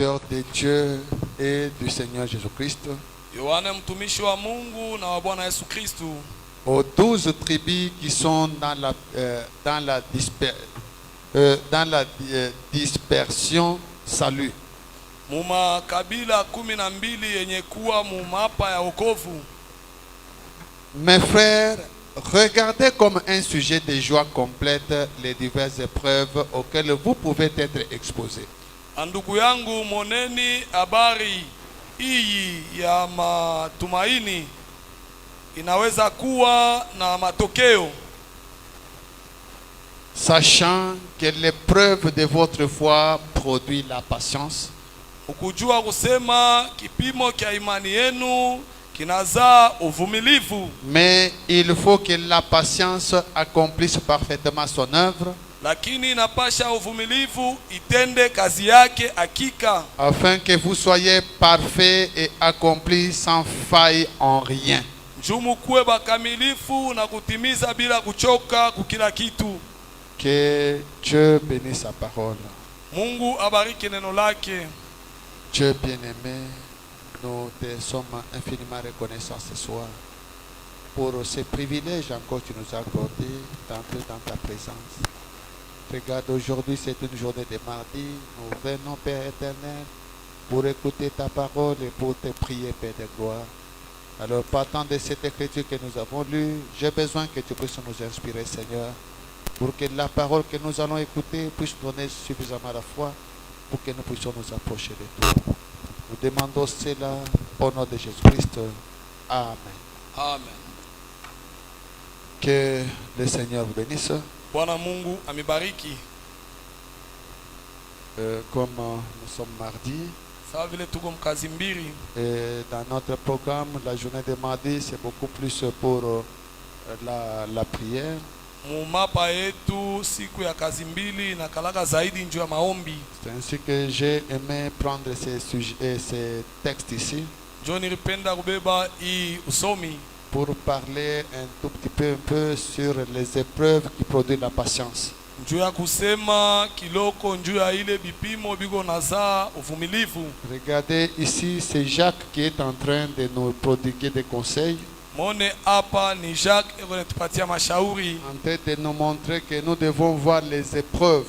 serviteur de Dieu et du Seigneur Jésus-Christ, Yohane mtumishi wa Mungu na wa Bwana Yesu Kristu, aux 12 tribus qui sont dans la dispersion, salut. muma kabila 12 yenye kuwa mumapa ya wokovu. Mes frères, regardez comme un sujet de joie complète les diverses épreuves auxquelles vous pouvez être exposés. Ndugu yangu, moneni habari hii ya matumaini inaweza kuwa na matokeo, Sachant que l'épreuve de votre foi produit la patience. ukujua kusema kipimo cha imani yenu kinazaa uvumilivu. Mais il faut que la patience accomplisse parfaitement son œuvre, Lakini inapasha uvumilivu itende kazi yake hakika, afin que vous soyez parfaits et accomplis sans faille en rien. njumu kuwe bakamilifu na kutimiza bila kuchoka kukila kitu. Que Dieu bénisse sa parole. Mungu abariki neno lake. Dieu bien-aimé, nous te sommes infiniment reconnaissants ce soir pour ce privilège encore que tu nous as accordé d'entrer dans ta présence. Regarde, aujourd'hui c'est une journée de mardi. Nous venons, Père éternel, pour écouter ta parole et pour te prier, Père de gloire. Alors, partant de cette écriture que nous avons lue, j'ai besoin que tu puisses nous inspirer, Seigneur, pour que la parole que nous allons écouter puisse donner suffisamment la foi pour que nous puissions nous approcher de toi. Nous demandons cela au nom de Jésus-Christ. Amen. Amen. Que le Seigneur vous bénisse. Bwana Mungu amibariki. Comme nous sommes mardi, Sawa vile tuko mkazi mbili, et dans notre programme, la journée de mardi, c'est beaucoup plus pour la prière. mumapa yetu siku ya kazi mbili na kalaka zaidi njuu ya maombi. C'est ainsi que j'ai aimé prendre ces textes ici Njo nilipenda kubeba hii usomi pour parler un tout petit peu, un peu sur les épreuves qui produisent la patience. njuu ya kusema kiloko njuu ya ile bipimo biko nazaa uvumilivu. Regardez ici, c'est Jacques qui est en train de nous prodiguer des conseils, Mone hapa ni Jacques eko netupatia mashauri, en train de nous montrer que nous devons voir les épreuves.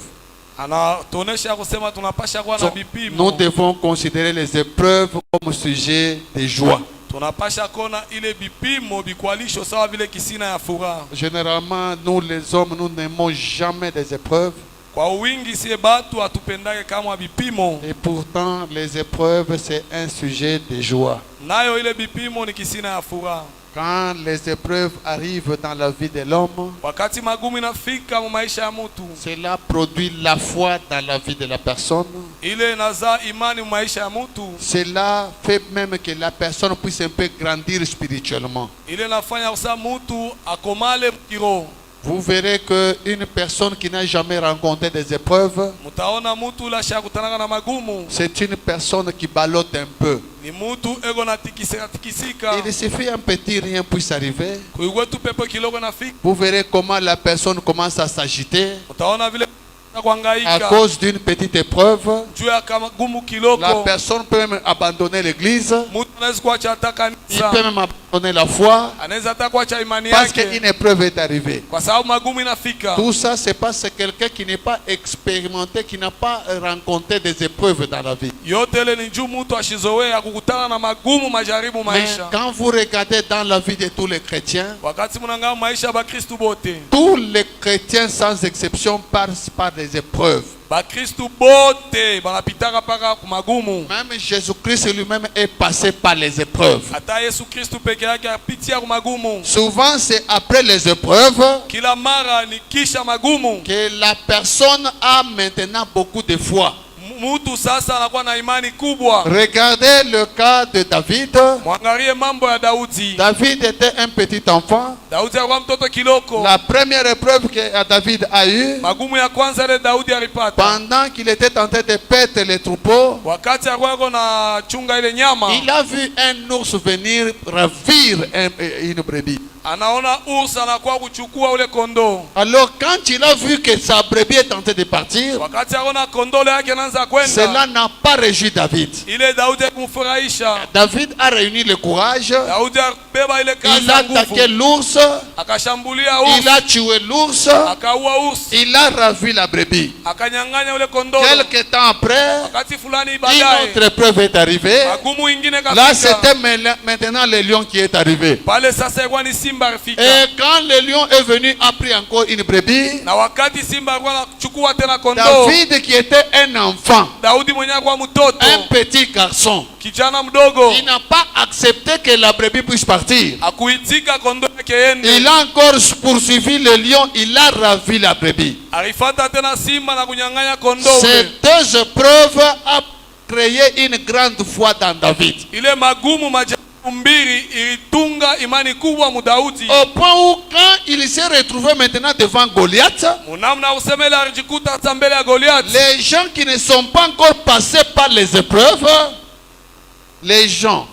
anatuonesha kusema tunapasha kuwa na Nous bipimo, devons considérer les épreuves comme sujet de joie. tunapasha kona ile bipimo bikwalisho sawa vile kisina ya furaha. Généralement, nous les hommes, nous n'aimons jamais des épreuves. Kwa wingi sie batu atupendake kama bipimo, Et pourtant, les épreuves, c'est un sujet de joie. nayo ile bipimo ni kisina ya furaha. Quand les épreuves arrivent dans la vie de l'homme, Wakati magumu inafika mu maisha ya mtu, cela produit la foi dans la vie de la personne. ile inazaa imani mu maisha ya mtu, Cela fait même que la personne puisse un peu grandir spirituellement. ile inafanya kusa mtu akomale kiroho. Vous verrez qu'une personne qui n'a jamais rencontré des épreuves, Mutaona mtu ula shakutanaka na magumu, c'est une personne qui ballotte un peu. ni mtu ego na tikisika. Il suffit un petit rien puisse arriver. Kuigwetu pepo kiloko nafika, Vous verrez comment la personne commence à s'agiter utaona vile à kuhangaika cause d'une petite épreuve. juu ya magumu La kiloko. personne peut même abandonner l'église. Mtu anaweza kuacha hata Il peut kanisa, même abandonner la foi anaweza hata kuacha imani parce yake qu'une épreuve est arrivée. kwa sababu magumu inafika. Tout ça, c'est parce que quelqu'un qui n'est pas expérimenté, qui n'a pas rencontré des épreuves dans la vie. Yote ile ni juu mtu ashizoea kukutana na magumu majaribu Mais maisha. quand vous regardez dans la vie de tous les chrétiens, Wakati mnangaa maisha bakristu bote, tous les chrétiens sans exception passent par des épreuves. bakristu bote banapitaka paka kumagumu. Même Jésus-Christ lui-même est passé par les épreuves. Hata Yesu Kristu peke yake apitia kumagumu. Souvent, c'est après les épreuves Kila mara ni kisha magumu que la personne a maintenant beaucoup de foi. mtu sasa anakuwa na imani kubwa. Regardez le cas de David. Mwangalie mambo ya Daudi. David était un petit enfant. Daudi alikuwa mtoto kiloko. La première épreuve que David a eue, Magumu ya kwanza ile Daudi alipata pendant qu'il était en train de perdre les troupeaux, wakati alikuwa na chunga ile nyama, il a vu un ours venir ravir une brebis. anaona ursa anakuwa kuchukua ule kondoo. Alors quand il a vu que sa brebis est en train de partir, Wakati aona kondoo yake anaanza kwenda, cela n'a pas réjoui David. ile Daudi kumfurahisha. David a réuni le courage, Daudi abeba ile kazi il a ya nguvu, attaqué l'ours, akashambulia il ursa, a tué l'ours, akaua ursa, il a ravi la brebis. akanyang'anya ule kondoo. Quelque temps après, Wakati fulani une baadaye, autre épreuve est arrivée. magumu ingine Là, kafika. c'était maintenant le lion qui est arrivé. Pale sasa ilikuwa ni simba alifika. Et quand le lion est venu, a pris encore une brebis. Na wakati simba alikuwa anachukua tena kondoo, David, qui était un enfant, Daudi mwenyewe alikuwa mtoto, un petit garçon, kijana mdogo, il n'a pas accepté que la brebis puisse partir. akuitika kondoo yake ende. Il a encore poursuivi le lion, il a ravi la brebis. Alifata tena simba na kunyang'anya kondoo. Ces deux épreuves ont créé une grande foi dans David. Ile magumu majaribu mbili ilitunga imani kubwa mu Daudi. Au point où quand il s'est retrouvé maintenant devant Goliath, Munamna useme ile alijikuta hata mbele ya Goliath. les gens qui ne sont pas encore passés par les épreuves, les gens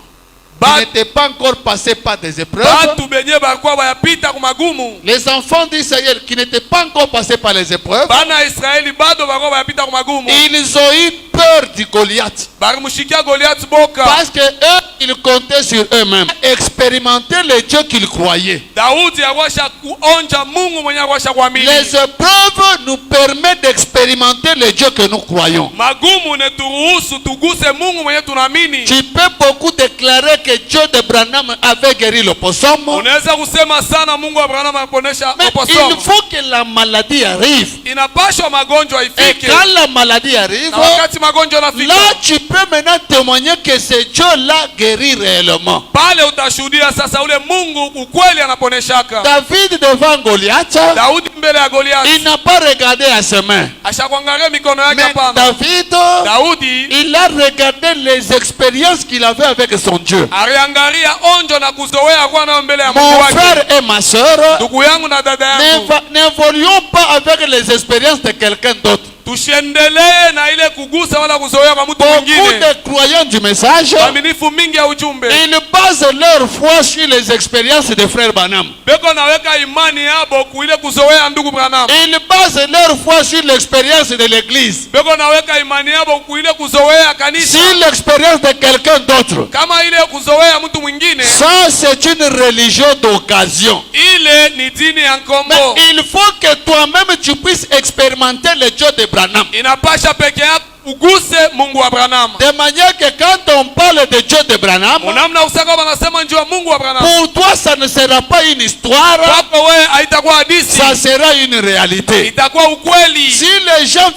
qui n'étaient pas encore passés par des épreuves, Batu benye balikuwa bayapita ku magumu. les enfants d'Israël qui n'étaient pas encore passés par les épreuves, Bana Israeli bado balikuwa bayapita ku magumu. ils ont eu peur du Goliath. Balimushikia Goliath boka. Parce que eux, ils comptaient sur eux-mêmes. Expérimenter le Dieu qu'ils croyaient. Daudi alikuwa kuonja Mungu mwenye alikuwa kuamini. Les épreuves nous permettent d'expérimenter le Dieu que nous croyons. Magumu ne turuhusu tuguse Mungu mwenye tunaamini. Tu peux beaucoup déclarer que Dieu de Branham avait guéri l'opossum. Unaweza kusema sana Mungu wa Abrahamu ameponesha Mais opossum. il faut que la maladie arrive. Inapashwa magonjwa Et ifike. quand la maladie arrive, Na wakati magonjwa yanafika, là tu peux maintenant témoigner que ce Dieu-là guérit réellement. pale utashuhudia sasa ule Mungu ukweli anaponeshaka. David devant Goliath, Daudi mbele ya Goliath, il n'a pas regardé à ses mains. ashakuangalia mikono yake Mais hapana. David, Daudi il a regardé les expériences qu'il avait avec son Dieu. aliangalia onjo na kuzoea kwa nayo mbele ya Mungu Mon wake. frère et ma soeur, Ndugu yangu na dada yangu, n'évoluons pas avec les expériences de quelqu'un d'autre. tusiendelee na ile kugusa wala kuzoea kwa mtu Beaucoup mwingine. de croyants du message, Waaminifu mingi ya ujumbe ils basent leur foi sur les expériences de frère Branham. beko naweka imani yabo kuile kuzoea ndugu Branham. Ils basent leur foi sur l'expérience de l'église. Beko naweka imani yabo kuile kuzoea kanisa. Sur l'expérience de quelqu'un d'autre. Kama ile kuzoea mtu mwingine, Ça, c'est une religion d'occasion. ile ni dini ya Mais nkombo. il faut que toi-même tu puisses expérimenter le Dieu de Branham. Inapasha peke yako uguse Mungu wa Branham. De manière que quand on parle de Dieu de Branham, Unamna usaka wanasema njoo Mungu wa Branham. pour toi ça ne sera pas une histoire, Kwako wewe haitakuwa hadithi, ça sera une réalité. itakuwa ukweli. Si les gens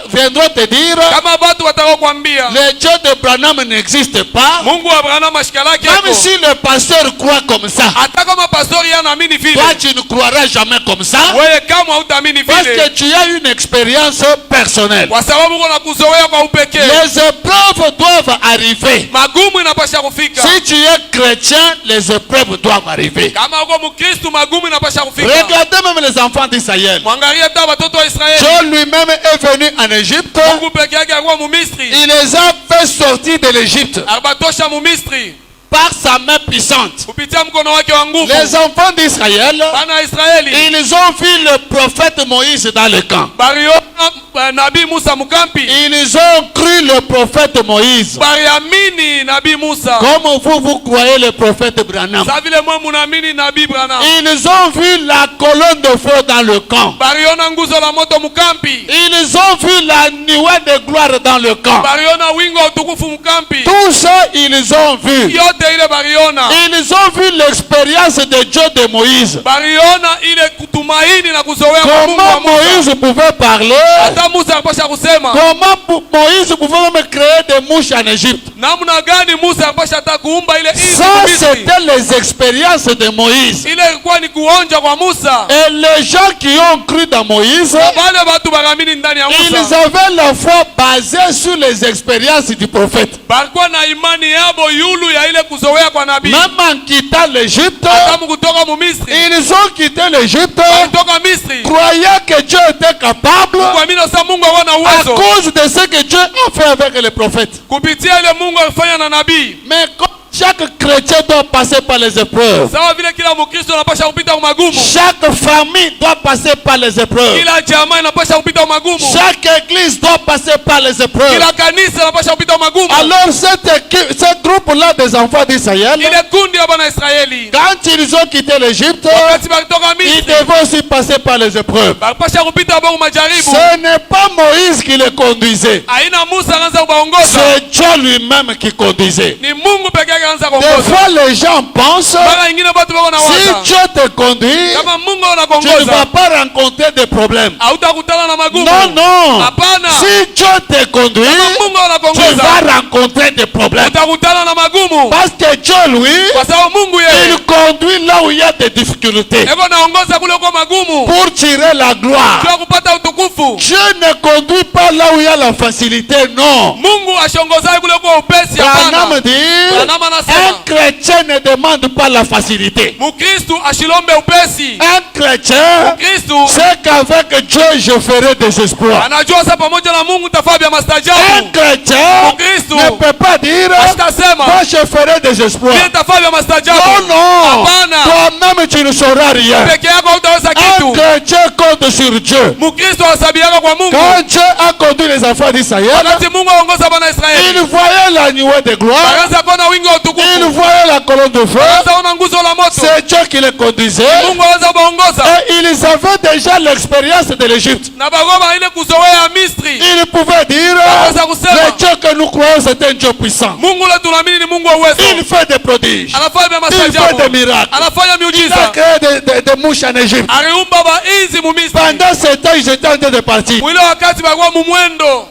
viendront te dire Kama watu watakwambia le Dieu de Branham n'existe pas, Mungu wa Branham ashikalake même si le pasteur croit comme ça, hata kama pastori anaamini vile, toi tu ne croiras jamais comme ça, wewe kama hutaamini parce vile, que tu as une expérience personnelle. kwa sababu uko na kuzoea kwa upekee. Les épreuves doivent arriver. Magumu inapasha kufika. Si tu es chrétien, les épreuves doivent arriver. Kama uko Mkristo, magumu inapasha kufika. Regardez même les enfants d'Israël. Mwangalie hata watoto wa Israeli. Dieu lui-même est venu en Égypte. Mungu peke yake alikuwa Mumisri. Il les a fait sortir de l'Égypte Alibatosha Mumisri par sa main puissante. kupitia mkono wake wa nguvu. Les enfants d'Israël, Bana Israeli ils ont vu le prophète Moïse dans le camp. bariona nabii Musa mukampi. Ils ont cru le prophète Moïse. Bariamini nabii Musa. Comme vous croyez le prophète Branham. Sa vile mwe munaamini nabii Branham. Ils ont vu la colonne de feu dans le camp. Bariona nguzo la moto mukampi. Ils ont vu la nuée de gloire dans le camp. Bariona wingo wa utukufu mukampi. Tout ça, ils ont vu. Yote ile bariona. Ils ont vu l'expérience de Dieu de Moïse. Bariona ile kutumaini na kuzoea kwa Mungu wa Comment Musa. Moïse pouvait parler. Hata Musa alipasha kusema. Comment Moïse pouvait même créer des mouches en Égypte. Namna gani Musa alipasha hata kuumba ile nchi Ça, Misri. c'était les expériences de Moïse. Ile ilikuwa ni kuonja kwa Musa. Et les gens qui ont cru dans Moïse, Wale watu bakaamini ndani ya ils Musa. avaient la foi basée sur les expériences du prophète. Balikuwa na imani yabo yulu ya ile kuzoea kwa nabii. Même en quittant l'Égypte, Hata kutoka mu Misri. ils ont quitté l'Égypte, Kutoka Misri. croyant que Dieu était capable Kuamini sasa Mungu hawana à uwezo. cause de ce que Dieu a fait avec les prophètes. Kupitia ile Mungu alifanya na nabii. Mais comme Chaque chrétien doit passer par les épreuves. sawa vile kila mkristo anapasha kupita kwa magumu, Chaque famille doit passer par les épreuves. kila jamaa inapasha kupita kwa magumu, Chaque église doit passer par les épreuves. kila kanisa inapasha kupita kwa magumu. Alors ce groupe-là des enfants d'Israël, Ile kundi ya bana Israeli quand ils ont quitté l'Égypte, wakati balitoka ils Misri devaient aussi passer par les épreuves. balipasha kupita kwa majaribu. Ce n'est pas Moïse qui les conduisait. Aina Musa anaanza kubaongoza, C'est Dieu lui-même qui conduisait. ni Mungu pekee yake anaanza Des kuongoza. fois, les gens pensent, Mara nyingine watu wako na si waza Dieu te conduit, kama Mungu tu ne anakuongoza vas pas rencontrer des problèmes. hautakutana na magumu. Non, non. Hapana. Si Dieu te conduit, Kama Mungu tu anakuongoza vas rencontrer des problèmes. utakutana na magumu, Parce que Dieu, lui, kwa sababu Mungu yeye il conduit là où il y a des difficultés eko naongoza kule kwa magumu pour tirer la gloire. kwa kupata utukufu. Dieu ne conduit pas là où il y a la facilité, non. Mungu ashongozaye kule kwa upesi. Branham Hapana, dit, Branham anasema, un chrétien ne demande pas la facilité. Mukristu ashilombe upesi. Un chrétien Mukristu sait qu'avec Dieu je ferai des espoirs. anajua sasa pamoja na Mungu tafaa vya Un mastajabu. chrétien Mukristu ne peut pas dire, asitasema moi je ferai des espoirs. vile tafaa vya mastajabu. Non, non. Hapana, Toi-même tu ne sauras rien. peke yako hutaweza Un kitu. chrétien compte sur Dieu. Mukristu asabiaka kwa Mungu. Quand Dieu a conduit les enfants d'Israël, Wakati Mungu aongoza bana il Israeli, voyait la nuée de gloire, bakaanza kuona wingi wa il utukufu, voyait la colonne de feu. bakaanza kuona nguzo la moto. C'est Dieu qui les conduisait. Mungu aweza kuongoza Et ils avaient déjà l'expérience de l'Égypte. na bagoma ile kuzoea Misri. Ils pouvaient dire, Bakaanza kusema le Dieu que nous croyons c'est un Dieu puissant. Mungu ule tunaamini ni Mungu wa Il uwezo, fait des prodiges. anafanya vya Il fait mastajabu, des miracles. anafanya Il a miujiza, créé des mouches en Égypte. aliumba bainzi mu Misri. Pendant ce temps, ils étaient en train de partir. Mwile wakati bakuwa mumwendo,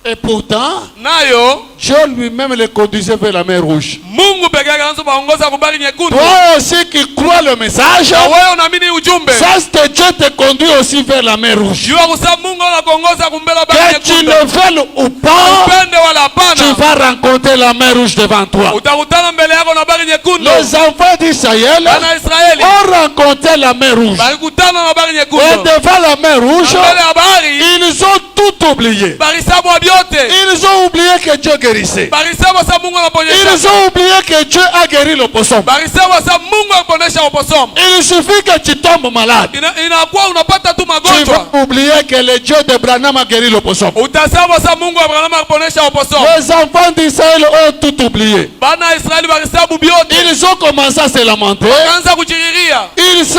Et pourtant, nayo Dieu lui-même les conduisait vers la mer Rouge. Mungu peke yake anaanza baongoza kubali nyekundu. Toi aussi qui crois le message, Na wewe unaamini ujumbe, sache que Dieu te conduit aussi vers la mer Rouge. jua kusema Mungu anakuongoza kumbela bali Que tu nyekundu. le veuilles ou pas, Upende wala tu hapana, vas rencontrer la mer Rouge devant toi. utakutana mbele yako na bali nyekundu. Les enfants d'Israël Bana Israeli ont rencontré la mer Rouge. balikutana na bali Et nyekundu. devant la mer Rouge, Na mbele ya bahari ils ont tout oublié. balisabu byote, Ils ont oublié que Dieu guérissait. balisabu sa Mungu anaponyesha, Ils ont oublié que Dieu a guéri le poisson. balisabu sa Mungu anaponesha uposomo. Il suffit que tu tombes malade. Inakuwa unapata tu Tu magonjwa, vas oublier que le Dieu de Branham a guéri le poisson. utasema sa Mungu Abrahamu anaponesha uposomo. Les enfants d'Israël ont tout oublié. Bana Israeli balisabu byote, Ils ont commencé à se lamenter. kaanza kujiriria, Ils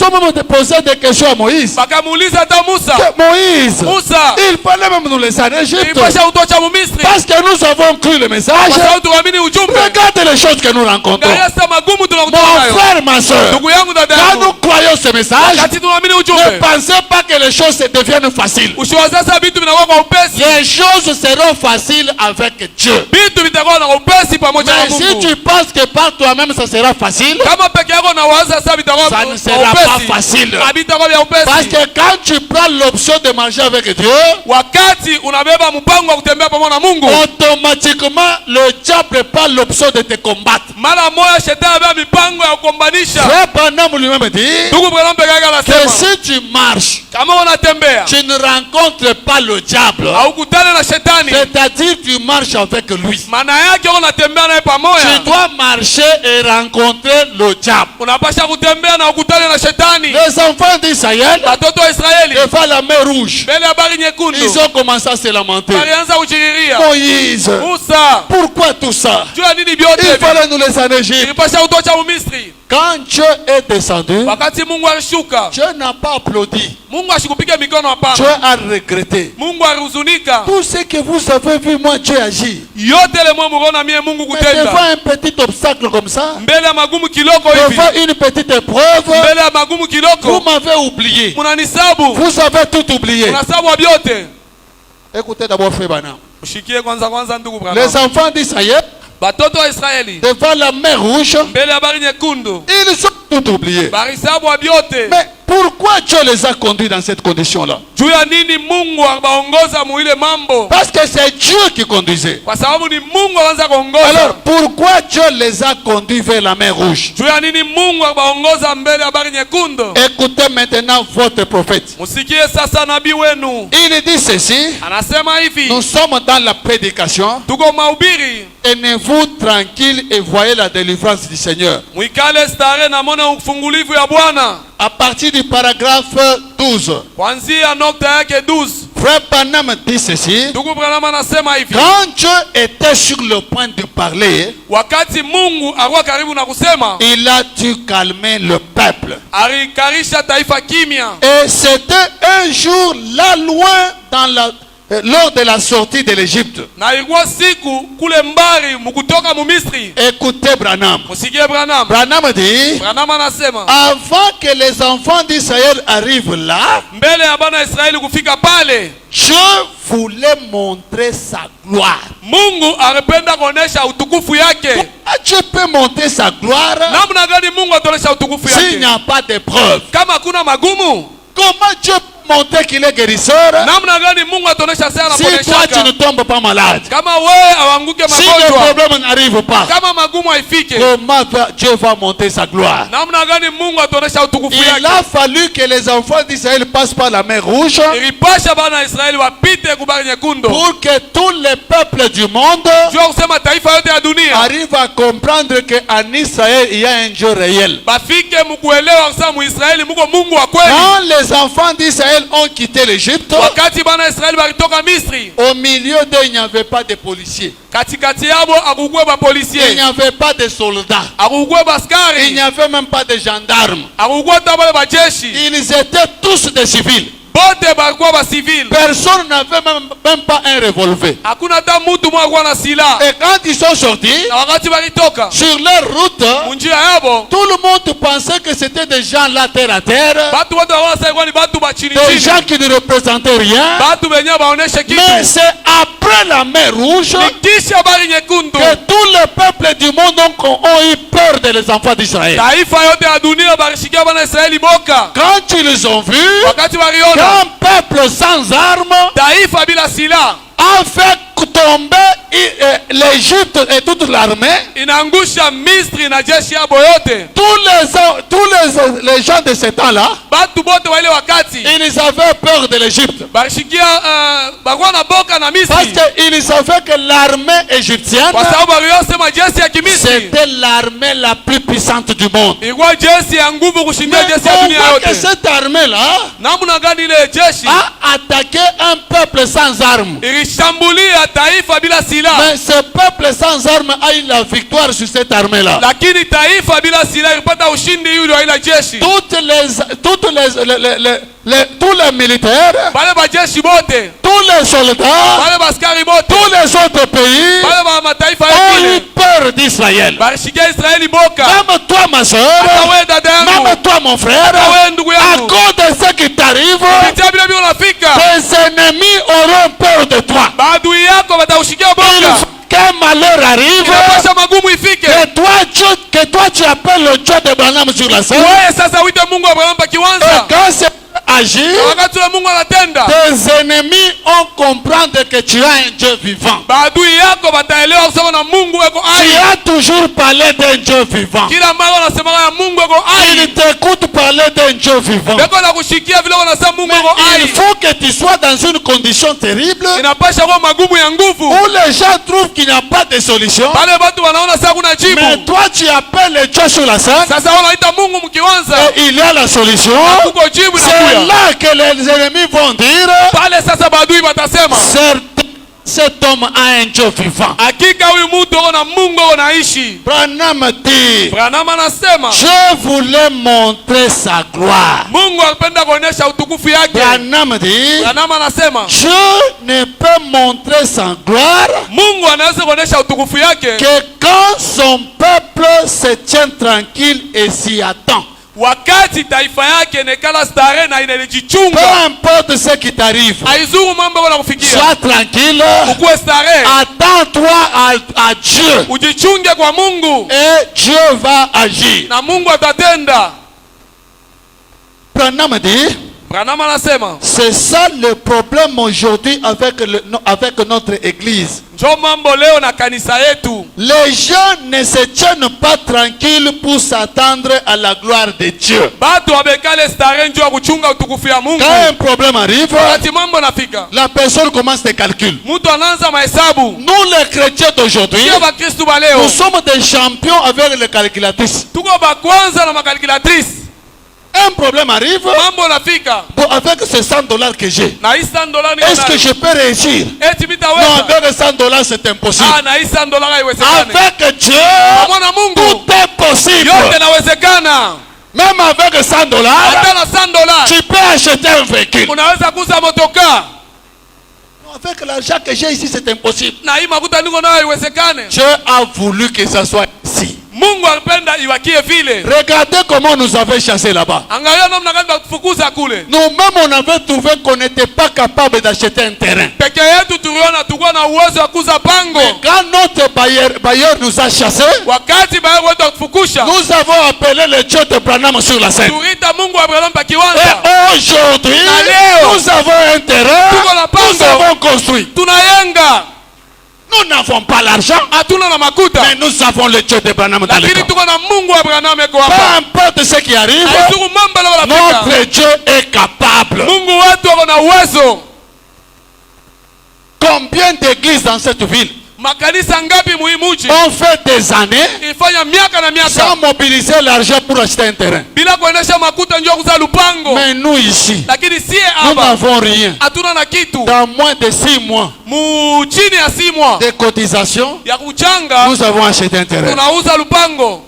ont même posé des questions à Moïse. bakamuuliza hata Musa, Que Moïse, Musa il fallait même nous laisser en Égypte. ilipasha utocha mu Misri Parce que nous avons cru le message. kwa sababu tuamini ujumbe. Regarde les choses que nous rencontrons. Angalia sasa magumu tunakutana Mon nayo. frère, ma soeur, Ndugu yangu, dada quand nous yangu, croyons ce message, wakati tunaamini ne ujumbe, pensez pas que les choses deviennent faciles. usiwaza sasa vitu vinakuwa kwa upesi. Les choses seront faciles avec Dieu. Vitu vitakuwa na upesi pamoja na Mais si Mungu. tu penses que par toi-même ça sera facile, Kama peke yako nawaza sasa vitakuwa ça ne kwa sera pas upesi, facile. havitakuwa vya Parce upesi. que quand tu prends l'option de marcher avec Dieu, Wakati unabeba mpango wa kutembea pamoja na Mungu, automatiquement le diable prend l'option de te combattre. mara moja shetani anabeba mipango ya kukombanisha. Frère Branham lui-même dit Ndugu Branham peke yake que anasema si tu marches, kama unatembea tu ne rencontres pas le diable. haukutane na shetani, C'est-à-dire tu marches avec lui. maana yake unatembea naye Tu pamoja. dois marcher et rencontrer le diable. Unapasha kutembea na ukutane na shetani. Les enfants d'Israël, Watoto wa Israeli devant la mer rouge, mbele ya bahari nyekundu ils ont commencé à se lamenter. walianza kujiriria, Moïse, Musa, pourquoi tout ça? jua nini vyote Il hivi? fallait nous laisser en Égypte. Ilipasha utocha Misri. Quand Dieu est descendu, Wakati Mungu alishuka, Dieu n'a pas applaudi. Mungu ashikupiga mikono, Dieu hapana. a regretté. Mungu alihuzunika. Tout ce que vous avez vu, moi, Dieu agit. Yote ile mwe muona mie Mungu Mais devant kutenda. un petit obstacle comme ça, Mbele ya magumu kiloko hivi, devant une petite épreuve, mbele ya magumu vous kiloko, m'avez oublié. munanisabu, Vous avez tout oublié. munasabu wa vyote. Écoutez d'abord, frère Branham. Ushikie kwanza ndugu Branham. Les enfants d'Israël, Batoto wa Israeli devant la mer rouge, mbele ya bahari nyekundu, ils ont tout oublié. barisabu wa vyote. Mais pourquoi Dieu les a conduits dans cette condition-là? juu ya nini Mungu abaongoza muile mambo? Parce que c'est Dieu qui conduisait. Kwa sababu ni Mungu anaanza kuongoza. Alors pourquoi Dieu les a conduits vers la mer Rouge? Juu ya nini Mungu abaongoza mbele ya bahari nyekundu? Écoutez maintenant votre prophète. Musikie sasa nabii wenu. Il dit ceci. Anasema hivi. Nous sommes dans la prédication. Tuko mahubiri. Tenez-vous tranquille et voyez la délivrance du Seigneur. Mwikale stare na mona ufungulivu ya Bwana. À partir du paragraphe 12. Kuanzia nukta yake 12. Frère Branham dit ceci. Ndugu Branham anasema hivi. Quand Dieu était sur le point de parler, wakati Mungu alikuwa karibu na kusema, il a dû calmer le peuple. Alikarisha taifa kimya. Et c'était un jour là loin dans la lors de la sortie de l'Égypte. Na ilikuwa siku kule mbali mkutoka mu Misri. Écoutez Branham. Musikie Branham. Branham dit, Branham anasema, avant que les enfants d'Israël arrivent là, mbele ya bana Israeli kufika pale, Dieu voulait montrer sa gloire. Mungu alipenda kuonesha utukufu yake. Dieu peut montrer sa gloire namna gani Mungu atonesha utukufu yake? s'il n'y a pas de preuves. Kama kuna magumu, comment Dieu montrer qu'il est guérisseur namna gani Mungu atonesha sana si toi tu ne tombes pas malade? Kama wewe awanguke Si le magonjwa, problème n'arrive pas, kama magumu haifike, comment Dieu va montrer sa gloire? namna gani Mungu atonesha utukufu Il yake? a fallu que les enfants d'Israël passent par la mer Rouge Ilipasha bana Israeli wapite kubari nyekundu pour que tous les peuples du monde jua kusema taifa yote ya dunia arrivent à comprendre qu'en Israël il y a un Dieu réel. bafike mkuelewa kusema muisraeli muko Mungu wa kweli. Quand les enfants d'Israël ont quitté l'Égypte, Wakati bana Israeli walitoka Misri, au milieu d'eux il n'y avait pas de policiers, katikati yabo akukwe ba il n'y policier, avait pas de soldats, akukwe ba il askari, n'y avait même pas de gendarmes. akukwe tabale ba jeshi, Ils étaient tous des civils. bote balikuwa ba civil. Personne n'avait même pas un revolver. Hakuna hata mtu mmoja alikuwa na silaha. Et quand ils sont sortis, Na wakati walitoka sur leur route, munjia yabo, tout le monde pensait que c'était des gens là terre à terre, batu wote wanaona ilikuwa ni batu ba chini des chini, gens qui ne représentaient rien. batu wenye baoneshe kitu. Mais c'est après la mer Rouge Kisha bari nyekundu que tous les peuples du monde ont eu peur de les enfants d'Israël. taifa yote ya dunia barishikia bana Israeli boka. Quand ils ont vu Wakati waliona qu'un peuple sans armes taifa bila silaha a fait tomber l'Égypte et toute l'armée, inaangusha Misri na jeshi yabo yote, tous les gens de ce temps-là, batu bote wa ile wakati ils avaient peur de l'Égypte. barishikia bakuwa na boka na Parce Misri, qu'ils savaient que l'armée égyptienne, kwa sababu waliyosema jeshi ya Kimisri c'était l'armée la plus puissante du monde. ilikuwa jeshi ya nguvu kushindia Mais jeshi ya on dunia voit que yote. cette armée-là Namna gani ile jeshi a attaqué un peuple sans armes. ilishambulia taifa bila silaha, Mais ce peuple sans armes a eu la victoire sur cette armée-là. lakini taifa bila silaha ilipata ushindi yule wa ile jeshi. Tous les militaires, Bale bajeshi bote, tous les soldats, bale baskari bote, tous les autres pays bale ba mataifa ont eu yengine peur d'Israël. barishikia Israeli boka. Même toi, ma soeur, Hata wewe dada yangu, même toi, mon frère, hata wewe ndugu à yangu, cause de ce qui t'arrive, kupitia vile vile unafika, tes ennemis auront peur de toi. maadui yako wataushikia Il boka. faut qu'un malheur arrive, Inapasha magumu ifike, que toi tu appelles le Dieu de Branham sur la scène. wewe sasa uite Mungu Abrahamu pa Et kiwanza. quand c'est agir, Wakati ule Mungu anatenda, tes ennemis ont comprendre que tu as un Dieu vivant. maadui yako wataelewa kusema na Mungu eko Tu hai. as toujours parlé d'un Dieu vivant. Kila mara wanasema ya Mungu eko Il hai, t'écoute parler d'un Dieu vivant. beko na kushikia vile wanasema Mungu Mais eko il hai. faut que tu sois dans une condition terrible Inapasha kuwa magumu ya nguvu, où les gens trouvent qu'il n'y a pas de solution. pale watu wanaona sasa kuna Mais jibu. toi tu appelles le Dieu sur la scène Sasa wanaita Mungu mkiwanza, et il y a la solution. kuko jibu na C'est kuya là que les ennemis vont dire, pale. Sasa maadui watasema cet homme a un Dieu vivant. hakika huyu mtu ako na Mungu ako naishi. Branham dit, Branham anasema je voulais montrer sa gloire. Mungu anapenda kuonyesha utukufu yake. Branham dit, Branham anasema Dieu ne peut montrer sa gloire Mungu anaweza kuonyesha utukufu yake que quand son peuple se tient tranquille et s'y attend. wakati taifa yake nekala stare na Peu inalijichunga, importe ce qui t'arrive, haizuru mambo yako nakufikia, sois tranquille, ukuwe stare, attends-toi à Dieu ujichunge kwa Mungu et Dieu va agir. na Mungu atatenda. Branham dit, Branham anasema c'est ça le problème aujourd'hui avec notre église. njo mambo leo na kanisa yetu. Les gens ne se tiennent pas tranquilles pour s'attendre à la gloire de Dieu. Batu wabekale stare njo ya kuchunga utukufu ya Mungu. Quand un problème arrive, Wakati mambo nafika, la personne commence des calculs. mtu anaanza mahesabu. Nous les chrétiens d'aujourd'hui, Sio bakristu ba leo. nous sommes des champions avec les calculatrices. Tuko ba kwanza na makalkulatrice. Un problème arrive, Mambo nafika. bon, avec ces $100 que j'ai, Na hii $100 ni est-ce que je peux réussir? eti Non, mitaweza? avec $100 c'est impossible. Ah, na hii $100 haiwezekani. Avec Dieu, Pamoja na Mungu tout est possible. yote nawezekana. Même avec $100, Hata na $100 tu peux acheter un véhicule. unaweza kuuza motoka. Avec l'argent que j'ai ici, c'est impossible. Na hii makuta niko nayo haiwezekane. Dieu a voulu que ça soit ici. Mungu alipenda iwakie vile. Regardez comment nous avons chassé là-bas. Angalia namna gani tufukuza kule. Nous-mêmes, on avait trouvé qu'on n'était pas capable d'acheter un terrain. Peke yetu tuliona tukuwa na uwezo wa kuuza pango. Quand notre bailleur nous a chassés, Wakati bayo wetu kufukusha, nous avons appelé le Dieu de Branham sur la scène. tuita Mungu Abraham pa Et kiwanja. aujourd'hui, Leo, nous avons un terrain, tuko na pango. nous avons construit. Tunayenga. Nous n'avons pas l'argent, Hatuna na makuta. mais nous avons le Dieu de Branham dans le Lakini camp. tuko na Mungu Abraham eko Peu hapa. importe ce qui arrive, Haizuru mambo leo yanafika. notre Dieu est capable. Mungu wetu ako na uwezo. Combien d'églises dans cette ville Makanisa ngapi muhimu uchi? ont fait des années Ifanya miaka na miaka sans mobiliser l'argent pour acheter un terrain? bila kuendesha makuta njoo kuza lupango. Mais nous ici, Lakini sie nous hapa n'avons rien. hatuna na kitu. Dans moins de 6 mois Mu chini ya 6 mois de cotisation, ya kuchanga nous avons acheté un terrain. tunauza lupango.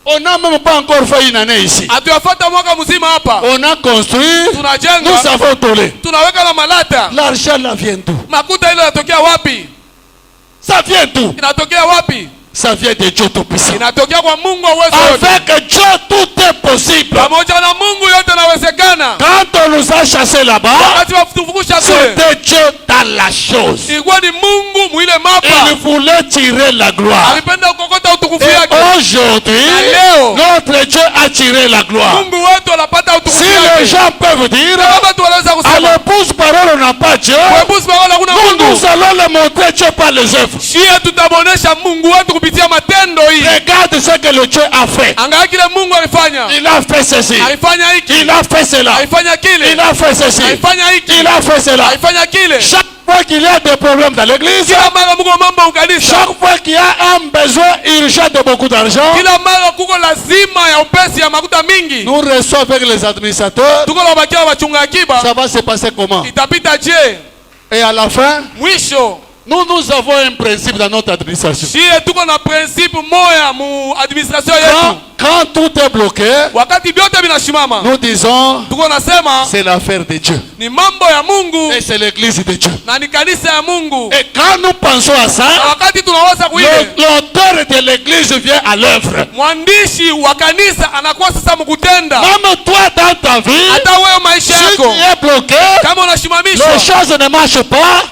On n'a même pas encore fait une année ici. Hatuyafuata mwaka mzima hapa. On a construit, Tunajenga, nous avons tollé. tunaweka na malata. L'argent là vient d'où? Makuta ile inatokea wapi? Ça vient d'où? Inatokea wapi? Ça vient de Dieu Tout-Puissant. Inatokea kwa Mungu wa uwezo wote. Avec Dieu, tout est possible. Pamoja na Mungu yote inawezekana. Quand on nous a chassés là-bas, Wakati wa kutufukusha kule, c'était Dieu dans la chose. ilikuwa ni Mungu mwile Il mapa. voulait tirer la gloire. Alipenda kukokota utukufu Et yake. aujourd'hui, Leo, notre Dieu a tiré la gloire. Mungu wetu anapata Si utukufu les yake. gens peuvent dire, Kama tu wanaweza à kusema, l'épouse parole on n'a pas Dieu, "Mwebusi wako hakuna Mungu." nous allons le montrer Dieu par les œuvres. Shie tutabonesha Mungu wetu kupitia matendo hii. Regarde ce que le Dieu a fait. Angalia kile Mungu alifanya. Il a fait ceci. Alifanya hiki, Il a fait cela. alifanya kile, Il a fait ceci. alifanya hiki, Il a fait cela. alifanya kile. Chaque fois qu'il y a des problèmes dans l'église, Kila mara mko mambo ukanisa. chaque fois qu'il y a un besoin urgent de beaucoup d'argent, Kila mara kuko lazima ya upesi ya makuta mingi. nous recevons avec les administrateurs. Tuko na bakia wachunga akiba. Ça va se passer comment? Itapita je? Et à la fin, Mwisho, nous avons un principe dans notre administration. shie tuko na principe moya mu administration yetu. Quand tout est bloqué, Wakati vyote vinashimama, nous disons tuko nasema c'est l'affaire de Dieu. ni mambo ya Mungu Et c'est l'église de Dieu. na ni kanisa ya Mungu. Et quand nous pensons à Na ça, wakati tunawaza kuile, l'auteur de l'église vient à l'œuvre. mwandishi wa kanisa anakuwa sasa mkutenda. Même toi dans ta vie, Hata wewe maisha si tu yako es bloqué, kama unashimamishwa, les choses ne marchent pas,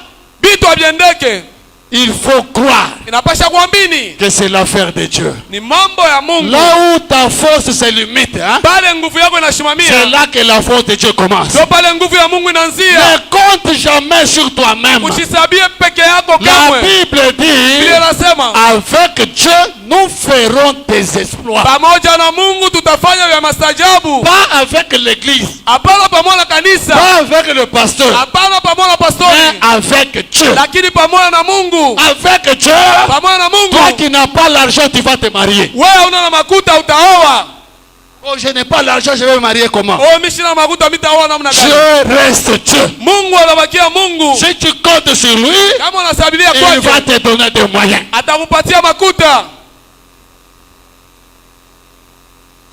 vitu haviendeke, il faut croire inapasha kuamini que c'est l'affaire de Dieu. ni mambo ya Mungu. Là où ta force se limite, hein, Pale nguvu yako c'est inasimamia, là que la force de Dieu commence. ndio pale nguvu ya Mungu inaanzia. Ne compte jamais sur toi-même. Usisabie peke yako La kamwe. Bible Biblia dit, inasema avec Dieu, nous ferons des exploits. pamoja na Mungu tutafanya vya mastajabu. Pas avec l'église, Hapana pamoja na kanisa, pas avec le pasteur, hapana pamoja na mais pastori, avec Dieu. lakini pamoja na Mungu. Avec Dieu, Pamoja na toi Mungu. qui n'as pas l'argent, tu vas te marier. Wewe una na makuta utaoa. Oh, je n'ai pas l'argent, je vais me marier comment? Oh, mimi sina makuta mitaoa namna gani? Dieu reste Dieu. Mungu anabakia Mungu. Si tu comptes sur lui, Kama unasabilia il va kwake, te donner des moyens. atakupatia makuta.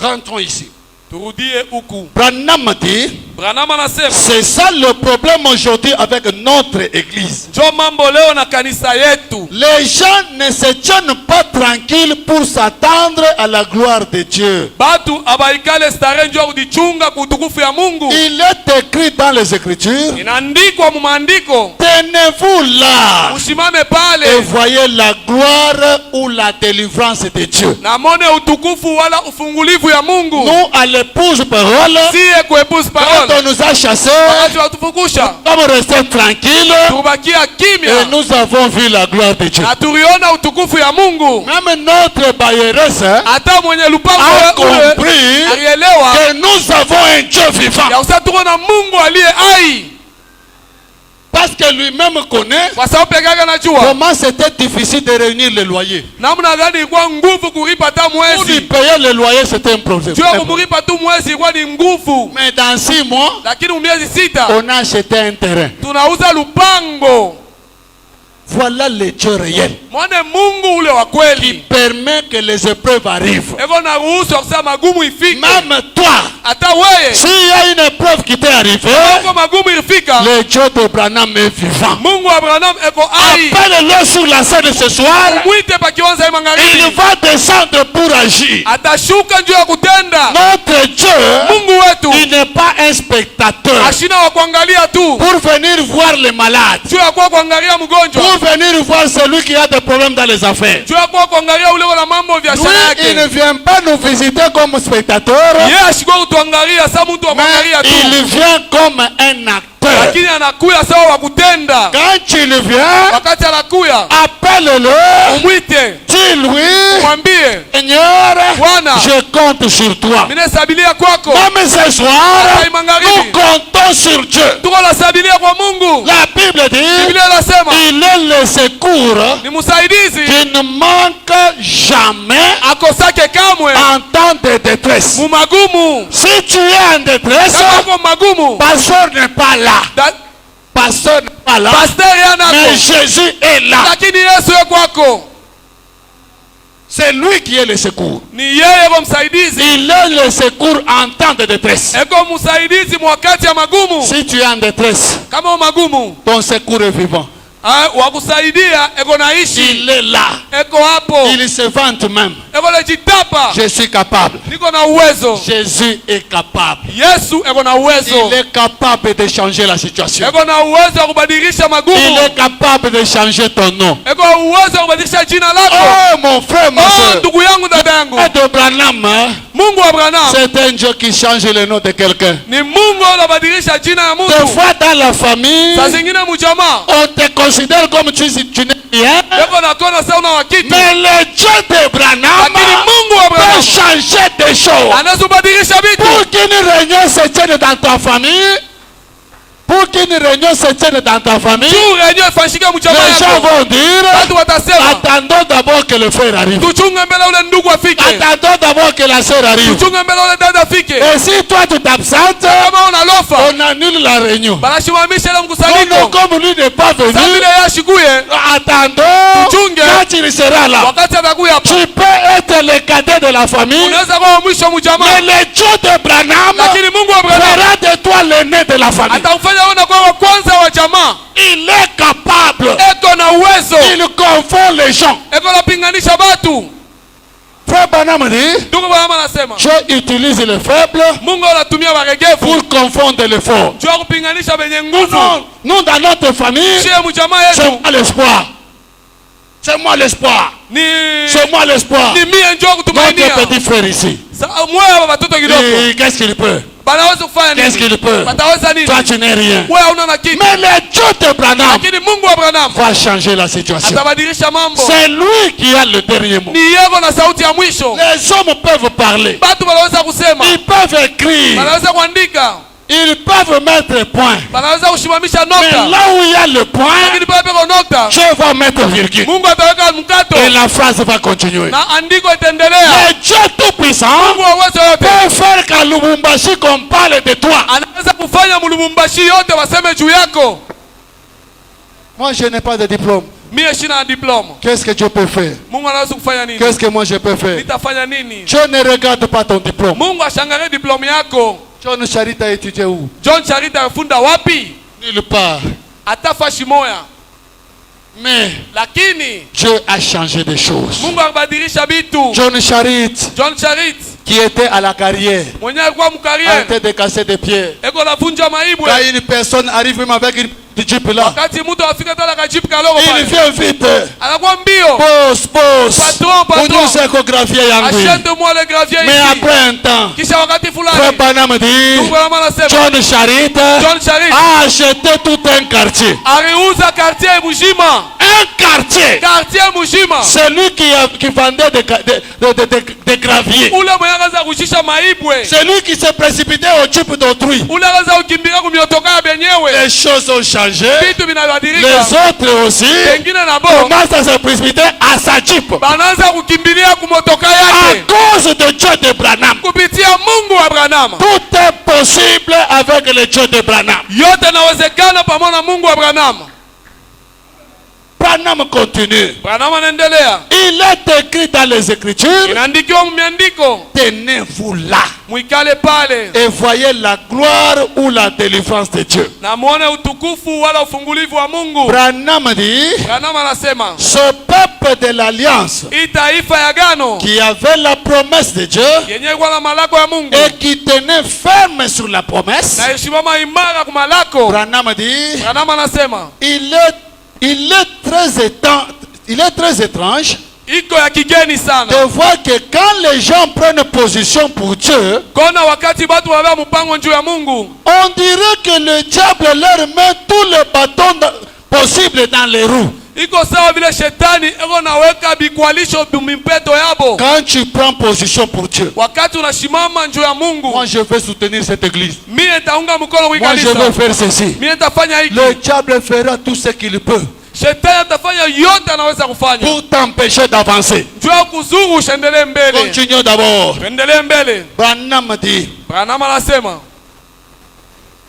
Rentrons ici. Turudie huku. Branham dit, Branham anasema c'est ça le problème aujourd'hui avec notre église. njo mambo leo na kanisa yetu. Les gens ne se tiennent pas tranquilles pour s'attendre à la gloire de Dieu. Batu abaikale stare njo kujichunga kutukufu ya Mungu. Il est écrit dans les Écritures, Inaandikwa mu maandiko. tenez-vous là Usimame et pale voyez la gloire ou la délivrance de Dieu. na mone utukufu wala ufungulivu ya Mungu. Nous, à l'épouse parole, siye kuepusa quand parole on nous a chassés, wakati watufugusha nous sommes restés tranquilles tubakia et kimya nous avons vu la gloire de Dieu. na tuliona utukufu ya Mungu. Même notre bailleresse Hata mwenye lupango a ule compris alielewa que nous avons un Dieu vivant. ya kusema tuko na Mungu aliye hai, Parce que lui-même connaît kwa sababu peke yake anajua comment c'était difficile de réunir le loyer. namna gani ilikuwa nguvu kulipa hata Pour lui mwezi. payer le loyer, c'était un problème. Jua kumlipa tu mwezi ilikuwa ni nguvu, Mais dans 6 mois, lakini miezi 6 on a acheté un terrain. tunauza lupango. Voilà le Dieu réel Mwone Mungu ule wa qui kweli permet que les épreuves arrivent. eko na ruhusu ya kusema magumu ifike. Même toi, Hata wewe s'il y a une épreuve qui t'est arrivée, uko magumu ifika, le Dieu de Branham est vivant. Mungu wa Abraham eko hai. Appelle-le sur la scène ce soir. Mwite pa kiwanza ya Il magharibi, va descendre pour agir. atashuka njoo ya kutenda. Notre Dieu, Mungu wetu il n'est pas un spectateur ashina wa kuangalia tu, pour venir voir les malades, juu ya kuwa kuangalia mgonjwa, pour venir voir celui qui a des problèmes dans les affaires. juu ya kuwa kuangalia ule na mambo Lui, biashara il ne yake. vient pas nous visiter comme spectateur, Yeye ashikwa kutuangalia sa mtu wa mais kuangalia tu, il vient comme un acteur. lakini anakuya sawa wa kutenda. Quand il vient, Wakati anakuya appelle-le, umwite, dis-lui, mwambie Seigneur, Bwana, je compte sur toi. mimi nasabilia kwako. Même ce soir, Hata magharibi nous comptons sur Dieu. tuko nasabilia kwa Mungu. La Bible dit, Biblia inasema il est le secours ni msaidizi qui ne manque jamais akosake kamwe en temps de détresse. mu magumu. Si tu es en détresse, Kama uko magumu, pasteur n'est pas là. Pasteur n'est pas là. pasteur yana Mais Jésus est là. lakini Yesu yuko kwako. C'est lui qui est le secours. Ni yeye kwa msaidizi, Il est le secours en temps de détresse. eko msaidizi mwakati ya magumu. Si tu es en détresse, Kama magumu ton secours est vivant. wa kusaidia eko naishi, Il est là. eko hapo, Il se vante même. eko najitapa, Je suis capable. niko na uwezo. Jésus est capable. Yesu eko na uwezo, Il est capable de changer la situation. eko na uwezo wa kubadilisha Il magumu, est capable de changer ton nom. eko na uwezo wa kubadilisha jina lako. Oh mon frère, ma Oh, soeur. ndugu yangu, dada yangu, De Branham, hein, Mungu wa Abraham c'est un Dieu qui change le nom de quelqu'un. ni Mungu anabadilisha jina ya Des mtu. fois dans la famille, Saa zingine mjamaa on te considère comme tu n'es rien. eko nakona sawa una wakitu, Mais le Dieu de Branham lakini Mungu wa peut Abraham changer des choses. anazobadilisha vitu. Pour qu'une réunion se tienne dans ta famille, pour qu'une réunion se tienne dans ta famille, Juu renyo ifanyike mjamaa les gens yako, vont dire, watu watasema attendons d'abord que le frère arrive. tuchunge mbele ule ndugu afike, Attendons d'abord que la sœur arrive. tuchunge mbele ule dada afike. Et si toi tu t'absentes, Kama unalofa on annule la réunion. banashimamisha ile Non, non, mkusanyiko. comme lui n'est pas venu, Sasa vile yeye ashikuye, attendons Tuchunge. quand il sera là. wakati atakuya hapa, Tu peux être le cadet de la famille, unaweza kuwa mwisho mais mjamaa, le Dieu de Branham lakini Mungu wa Abraham fera de toi l'aîné de la famille. atakufanya wewe unakuwa wa kwanza wa jamaa. Il est capable. Eko na uwezo, Il confond les gens. eko napinganisha watu. Frère Branham dit, Ndugu Abraham anasema Dieu utilise les faibles Mungu anatumia waregevu pour confondre les forts. juu ya kupinganisha wenye Non, nguvu. non, nous dans notre famille, Shie mjamaa c'est yetu moi l'espoir. C'est moi l'espoir. ni C'est moi l'espoir. ni mie njoo kutumainia. Notre petit frère ici. Mwewe watoto kidogo Qu'est-ce qu'il peut? banaweza kufanya Qu'est-ce nini? qu'il peut? Bataweza nini? Toi, tu n'es rien. Wewe hauna na kitu, Mais le Dieu de Branham lakini Mungu wa Abraham va changer la situation. atabadilisha mambo. C'est lui qui a le dernier mot. Ni yego na sauti ya mwisho. Les hommes peuvent parler. Batu banaweza kusema, Ils peuvent écrire. banaweza kuandika, Ils peuvent mettre point. banaweza kushimamisha Mais nokta, là où il y a le point, lakini pale peko nokta Dieu va mettre virgule. Mungu ataweka mkato Et la phrase va continuer. na andiko itaendelea. Le Dieu Tout-Puissant Mungu wa uwezo yote peut faire qu'à Lubumbashi qu'on parle de toi. anaweza kufanya mulumumbashi yote waseme juu yako. Moi, je n'ai pas de diplôme. Mie sina diploma. Qu'est-ce que Dieu peut faire? Mungu anaweza kufanya nini? Qu'est-ce que moi je peux faire? Nitafanya nini? Dieu ne regarde pas ton diplôme. Mungu ashangalie diploma yako. John Charita a étudié où? John Charita afunda wapi? Nulle part. Atafashi moya. Mais Lakini Dieu a changé des choses. Mungu abadilisha vitu. John Charit, John Charit qui était à la carrière, mwenye alikuwa a mkariere été de casser des pierres. eko navunja maibwe. Quand une personne arrive même avec une du Jeep là. wakati mtu afika tala ka Jeep kaloko Il pale vient vite. anakuwa mbio Boss. Patron. Nous échographier yangu. achète-moi le gravier Mais ici après un temps, kisha wakati Frère fulani Branham dit, Ndugu Branham anasema John Charit John Charit a acheté tout un quartier. aliuza quartier mujima Un quartier. mujima C'est lui qui vendait des graviers. ule mwenye akaanza kushusha maibwe C'est lui qui s'est précipité au Jeep d'autrui. ule akaanza kukimbia kumiotoka ya benyewe Les choses ont changé. vitu vinabadilika Les autres aussi pengine nabo commencent à se précipiter à sa Jeep. banaanza kukimbilia kumotoka À yake cause de Dieu de Branham. kupitia Mungu wa Branham. Tout est possible avec le Dieu de Branham. Yote nawezekana pamoja na Mungu wa Branham. Branham continue. Branham anaendelea. Il est écrit dans les Écritures, Inaandikiwa miandiko, tenez-vous là mwikale pale et voyez la gloire ou la délivrance de Dieu. na muone utukufu wala ufungulivu wa Mungu. Branham dit, Branham anasema ce peuple de l'Alliance hii taifa ya gano qui avait la promesse de Dieu yenye kwa na malako ya Mungu et qui tenait ferme sur la promesse, na ishimama imara kwa malako. Branham dit, Branham anasema il est très étrange iko ya kigeni sana de voir que quand les gens prennent position pour Dieu, kona wakati batu wabea mpango njuu ya Mungu on dirait que le diable leur met tous les bâtons possibles dans les roues. iko sawa vile shetani eko naweka bikwalisho mimpeto yabo. Quand tu prends position pour Dieu, Wakati unashimama njuu ya Mungu, moi je vais soutenir cette église. mimi nitaunga mkono kwa Moi je vais kanisa. faire ceci. Mimi nitafanya hiki. Le diable fera tout ce qu'il peut Shetani atafanya yote anaweza kufanya pour t'empêcher d'avancer. njoo ya kuzuru ushendelee mbele. Continuons d'abord. Tuendelee mbele. Branham dit, Branham anasema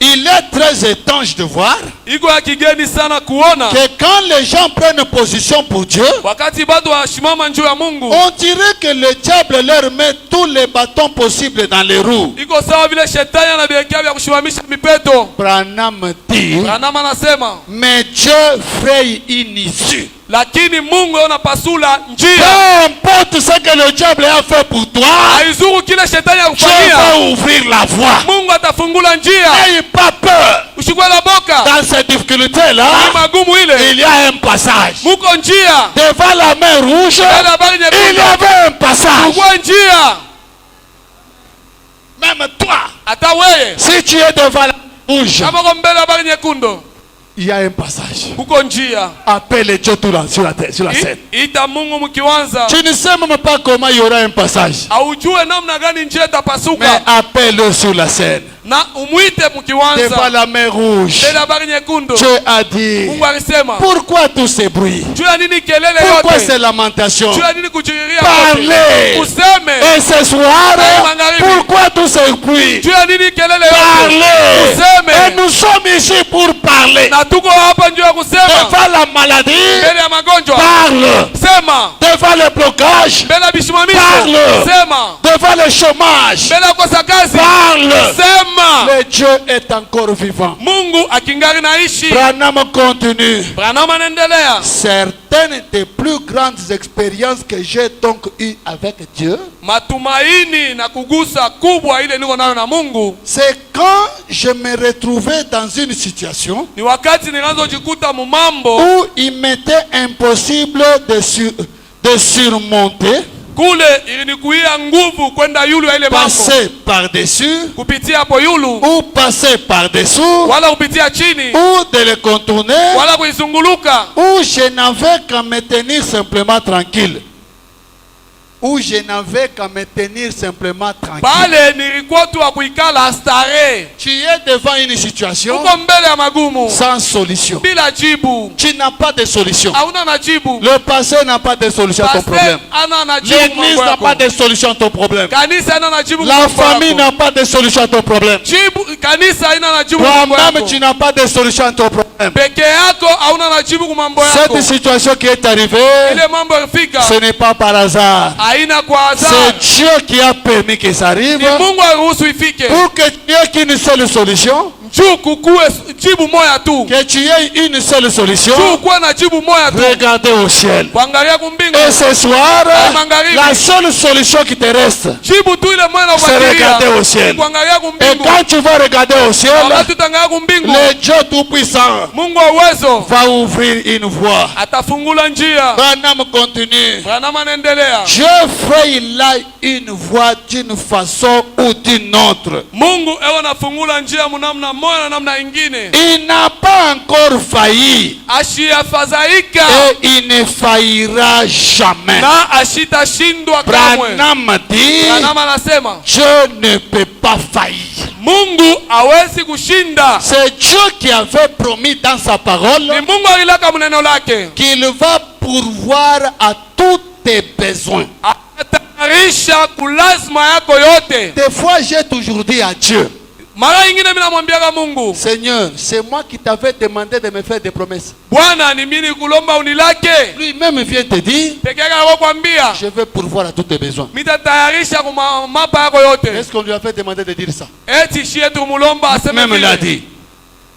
il est très étrange de voir iko ya kigeni sana kuona que quand les gens prennent position pour Dieu, wakati bado washimama njuu ya Mungu, on dirait que le diable leur met tous les bâtons possibles dans les roues. iko sawa vile shetani anabiekea vya kushimamisha mipeto. Branham dit, Branham anasema mais Dieu fraye une issue. lakini Mungu anapasula Peu njia. importe ce que le diable a fait pour toi, Haizuru kile shetani Dieu akufanyia, va ouvrir la voie. Mungu atafungula njia. N'ayez pas peur. Usikwe la boka. Dans ces difficultés-là, Ni magumu ile. il y a un passage. Muko njia. Devant la mer rouge, Mbele ya bahari il y nyekundu. avait un passage. Ukwe njia. Même toi, Hata wewe si tu es devant la mer rouge, kama uko mbele ya bahari nyekundu, il y a un passage. uko njia. Appelle Dieu tout là, sur la terre, sur la scène. Ita Mungu mkiwanza. Tu ne sais même pas comment il y aura un passage. Aujue namna gani njia Mais itapasuka. appelle-le sur la scène. Na umwite Devant mkiwanza. la mer rouge, Mbele ya bahari nyekundu. Dieu a dit, Mungu alisema, pourquoi tous ces bruits? juu ya nini kelele Pourquoi yote? ces lamentations? Juu ya nini kujiriria Parlez. yote? Useme. Et ce soir, Magharibi. pourquoi tous ces bruits? Juu ya nini kelele yote? Parlez. Et Useme. nous sommes ici pour parler. Na tuko hapa njuu ya kusema. Devant la maladie, Mbele ya magonjwa. parle. Sema. Devant le blocage, Mbele ya bishimamisho. Parle. Sema. devant le chômage, Mbele ya kosa kazi. parle. Sema. Le Dieu est encore vivant. Mungu akingari naishi. Branham continue. Branham anaendelea. Certaines des plus grandes expériences que j'ai donc eues avec Dieu, Matumaini na kugusa kubwa ile niko nayo na Mungu c'est quand je me retrouvais dans une situation ni wakati ninazojikuta mumambo où il m'était impossible de surmonter, kule ilinikuia nguvu kwenda yulu ya ile mambo, passer par-dessus kupitia hapo yulu ou passer par-dessous wala kupitia chini ou de le contourner, wala kuizunguluka, où je n'avais qu'à me tenir simplement tranquille. Où je n'avais qu'à me tenir simplement tranquille. pale nilikuwa tu wa kuikala starehe. Tu es devant une situation Uko mbele ya magumu sans solution. bila jibu, Tu n'as pas de solution. hauna na jibu. Le pasteur n'a pas de solution à ton problème. Pastor ana na jibu L'église mambo n'a yako. pas de solution à ton problème. Kanisa ana na jibu La mambo famille yako. n'a pas de solution à ton problème. Kanisa haina na jibu mambo Toi-même, yako. tu n'as pas de solution à ton problème. Peke yako hauna na jibu kwa mambo yako. Cette situation qui est arrivée, Ile mambo yafika ce n'est pas par hasard. haina kwa C'est hasara. Dieu qui a permis que ça arrive Ni Mungu aruhusu ifike. pour que tu aies qu'une seule solution. juu kukuwe jibu moya tu, que tu aies une seule juu solution, kuwe na jibu moya tu, regardez au ciel. kuangalia kumbingu. Et ce soir, magharibi, la seule solution qui te reste, jibu tu ile moya c'est regarder au ciel. kuangalia Et kumbingu. quand tu vas regarder au ciel, Wakati utangalia kumbingu, le Dieu Tout-Puissant Mungu wa uwezo va ouvrir une voie. atafungula njia. Branham continue. Branham anaendelea. Dieu fait là une voie d'une façon ou d'une autre. Mungu ewe nafungula njia munamna moja na namna ingine. Il n'a pas encore failli Ashiyafadhaika et il ne faillira jamais. na ashitashindwa kamwe. Branham dit, Branham anasema Dieu ne peut pas faillir. Mungu hawezi kushinda. C'est Dieu qui avait promis dans sa parole Ni Mungu alilaka muneno lake qu'il va pourvoir à tous tes besoins. atatayarisha kulazima yako yote. Des fois, j'ai toujours dit à Dieu, Mara ingine mimi namwambiaga Mungu, Seigneur, c'est moi qui t'avais demandé de me faire des promesses. Bwana ni mimi kulomba unilake. Lui-même vient te dire, Peke yake anakuambia je vais pourvoir à tous tes besoins. mitatayarisha kwa mapa yako yote. Est-ce qu'on lui a fait demander de dire ça? Eti shie tumulomba aseme Lui-même l'a vile. dit.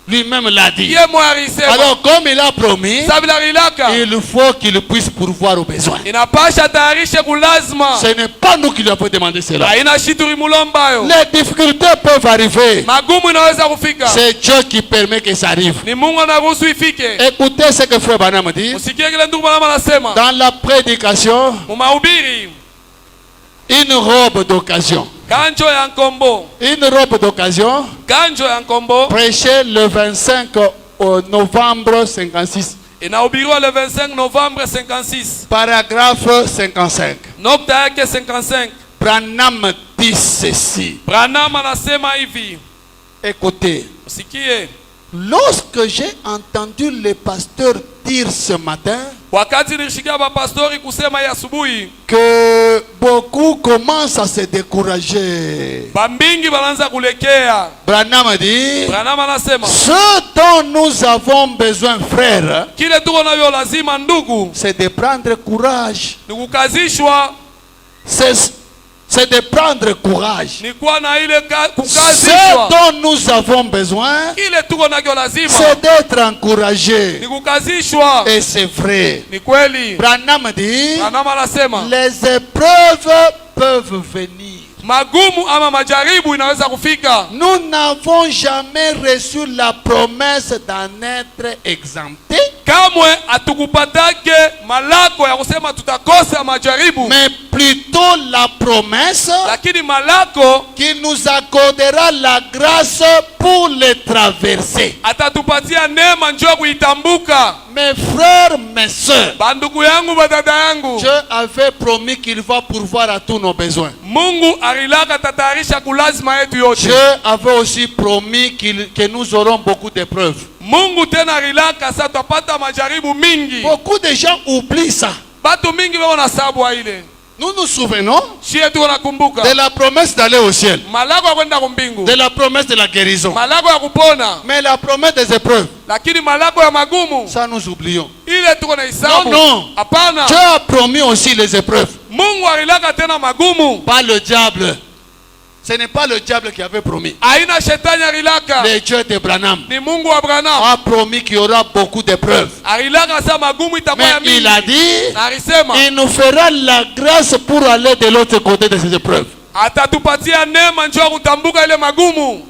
Lui-même l'a dit. Ye moya alisema. Alors, comme il a promis, Sabila rilaka. il faut qu'il puisse pourvoir aux besoins. Inapasha tayarishe kulazima. Ce n'est pas nous qui lui avons demandé cela. Haina shituri mulomba yo. Les difficultés peuvent arriver. Magumu inaweza kufika. C'est Dieu qui permet que ça arrive. Ni Mungu anaruhusu ifike. Écoutez ce que Frère Branham dit. Usikie kile ndugu Branham anasema. Dans la prédication, Mumahubiri, une robe d'occasion. kanjo ya nkombo. Une robe d'occasion Kanjo ya nkombo prêchée le 25 novembre 56. inahubiriwa le 25 Novembre 56. Paragraphe 55. Nokta yake 55. Branham dit ceci. Branham anasema hivi. Écoutez. Usikie. Lorsque j'ai entendu le pasteur dire ce matin Wakati nilishikia bapastori kusema ya asubuhi que beaucoup commencent à se décourager, bambingi balanza kulekea. Branham dit, Branham anasema ce dont nous avons besoin, frère, kile tuko navyo lazima ndugu c'est de prendre courage. ni kukazishwa, C'est de prendre courage. ni kuwa na ile Ce kukazishwa. dont nous avons besoin, Kile tuko nakyo lazima c'est d'être encouragé. ni kukazishwa. Et c'est vrai. Ni kweli. Branham dit, Branham anasema les épreuves peuvent venir. magumu ama majaribu inaweza kufika. Nous n'avons jamais reçu la promesse d'en être exempté, Kamwe atukupatake malako ya kusema tutakosa majaribu, mais plutôt la promesse lakini malako qu'il nous accordera la grâce pour les traverser. atatupatia neema njoo kuitambuka. Mes frères, mes sœurs, Bandugu yangu, badada yangu, Dieu avait promis qu'il va pourvoir à tous nos besoins. Mungu arilaka tatayarisha kulazima yetu yote. Dieu avait aussi promis que nous aurons beaucoup d'épreuves. Mungu tena arilaka sa tupata majaribu mingi. Beaucoup de gens oublient ça. Batu mingi wao na sababu ile. Nous nous souvenons Shie tu nakumbuka de la promesse d'aller au ciel, malako ya kwenda kumbingu, de la promesse de la guérison, malako ya kupona, mais la promesse des épreuves, lakini malako ya magumu ça nous oublions. ile tuko na isabu. Non. Hapana. Dieu a promis aussi les épreuves, Mungu arilaka tena magumu. pas le diable. Ce n'est pas le diable qui avait promis. Aina shetani arilaka. Le Dieu de Branham Ni Mungu wa Branham. a promis qu'il y aura beaucoup d'épreuves. Arilaka sa magumu itakuwa ya Mais mingi. il a dit, Na alisema il nous fera la grâce pour aller de l'autre côté de ces épreuves. atatupatia neema njoo kutambuka ile magumu.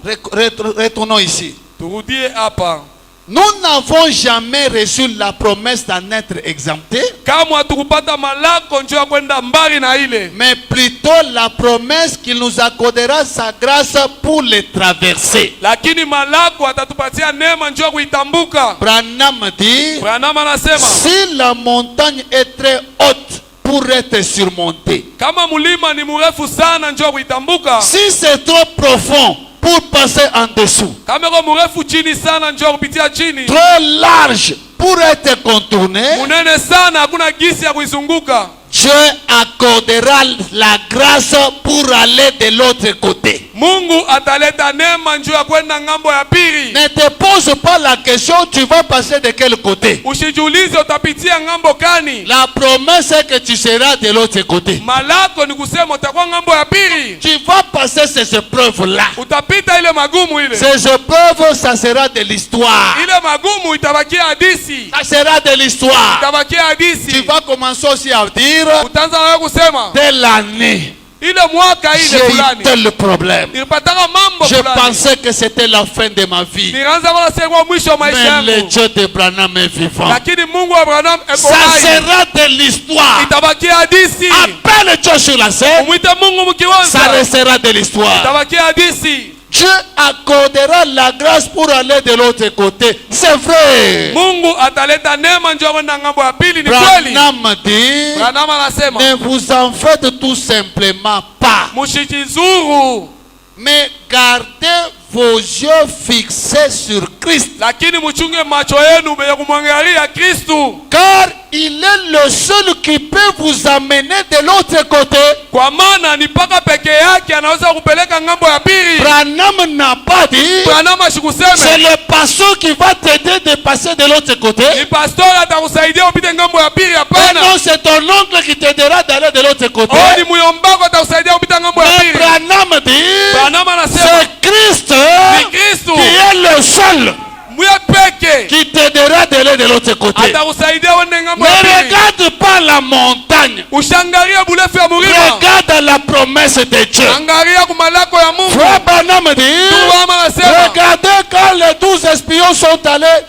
Retournons ici. Turudie hapa. Nous n'avons jamais reçu la promesse d'en être exempté, Kama hatukupata malako njoo kwenda mbali na ile, mais plutôt la promesse qu'il nous accordera sa grâce pour les traverser. lakini malako atatupatia neema njoo kuitambuka. Branham dit, Branham anasema si la montagne est très haute pour être surmontée, kama mulima ni mrefu sana njoo kuitambuka, si c'est trop profond pour passer en dessous, kama kwa mrefu chini sana njoo kupitia chini, trop large pour être contourné, munene sana hakuna gisi ya kuizunguka, Dieu accordera la grâce pour aller de l'autre côté. Mungu ataleta neema njoo ya kwenda ngambo ya pili. Ne te pose pas la question, tu vas passer de quel côté. Usijiulize utapitia ngambo gani. La promesse est que tu seras de l'autre côté. Malako ni kusema utakuwa ngambo ya pili. Tu vas passer ces épreuves-là. Utapita ile magumu ile. Ces épreuves, ça sera de l'histoire. Ile magumu itabakia hadithi. Ça sera de l'histoire. Itabakia hadithi. Tu vas commencer aussi à dire, Utaanza wewe kusema telle année, ile mwaka ile j'ai eu fulani. tel problème. Nilipataka mambo Je fulani. pensais que c'était la fin de ma vie. Nilianza wala sema mwisho wa maisha Mais le yangu. Dieu de Branham est vivant. Lakini Mungu wa Abraham eko Ça hai. sera de l'histoire. Itabakia hadithi. Appelle Dieu sur la scène. Umwite Mungu Ça mkiwanza. restera de l'histoire. Itabakia hadithi. Dieu accordera la grâce pour aller de l'autre côté. C'est vrai. Mungu ataleta neema njoo kwenda ngambo ya pili, ni kweli. Branham dit, Branham anasema ne vous en faites tout simplement pas, mshijizuru, mais gardez vos yeux fixés sur Christ, lakini mchunge macho yenu ya kumwangalia Kristu, car il est le seul qui peut vous amener de l'autre côté. kwa maana ni paka peke yake anaweza kupeleka ngambo ya pili. Branham n'a pas dit, Branham c'est asikuseme le pasteur qui va t'aider de passer de l'autre côté. ni pastor atakusaidia upite ngambo ya pili. Mais Hapana, non, c'est ton oncle qui t'aidera d'aller de l'autre côté. oh, ni muyombako atakusaidia upite ngambo ya Mais pili. Branham dit, Branham anasema c'est Christ ni Kristu qui est le seul mwe peke qui t'aidera d'aller de l'autre côté. atakusaidia uende ngambo Ne ya pili. regarde pas la montagne. Ushangalia bulefu ya mulima, Regarde la promesse de Dieu. angalia kumalako ya Mungu. Frère Branham dit, Branham anasema regardez quand les 12 espions sont allés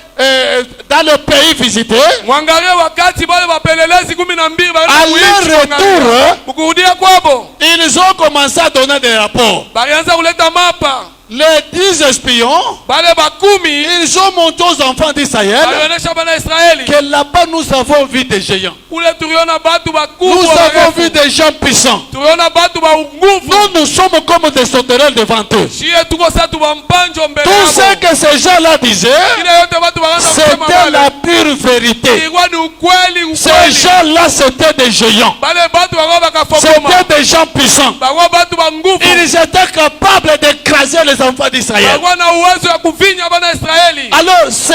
dans le pays visiter. mwangalie wakati wale wapelelezi 12 Aller-retour, kukurudia kwabo ils ont commencé à donner des rapports. balianza kuleta mapa. Les 10 espions, Bale bakumi ils ont monté aux enfants d'Israël balionesha bana Israeli que là-bas nous avons vu des géants. kule tuliona batu Nous bakubwa avons barefu. vu des gens puissants. Tuliona batu ba nguvu. Nous sommes comme des sauterelles devant eux. Shie tuko sasa tubampanjo mbele Tout ce yabo. que ces gens-là disaient, Kile yote watu wakaanza kusema c'était la bale. pure vérité. Ilikuwa ni ukweli Ces ukweli. gens-là, c'était des géants. Bale batu wako bakafokoma. C'était des gens puissants. Bako batu ba nguvu. Ils étaient capables d'écraser les enfants d'Israël. Bako na uwezo ya kuvinya bana Israeli. Alors, ces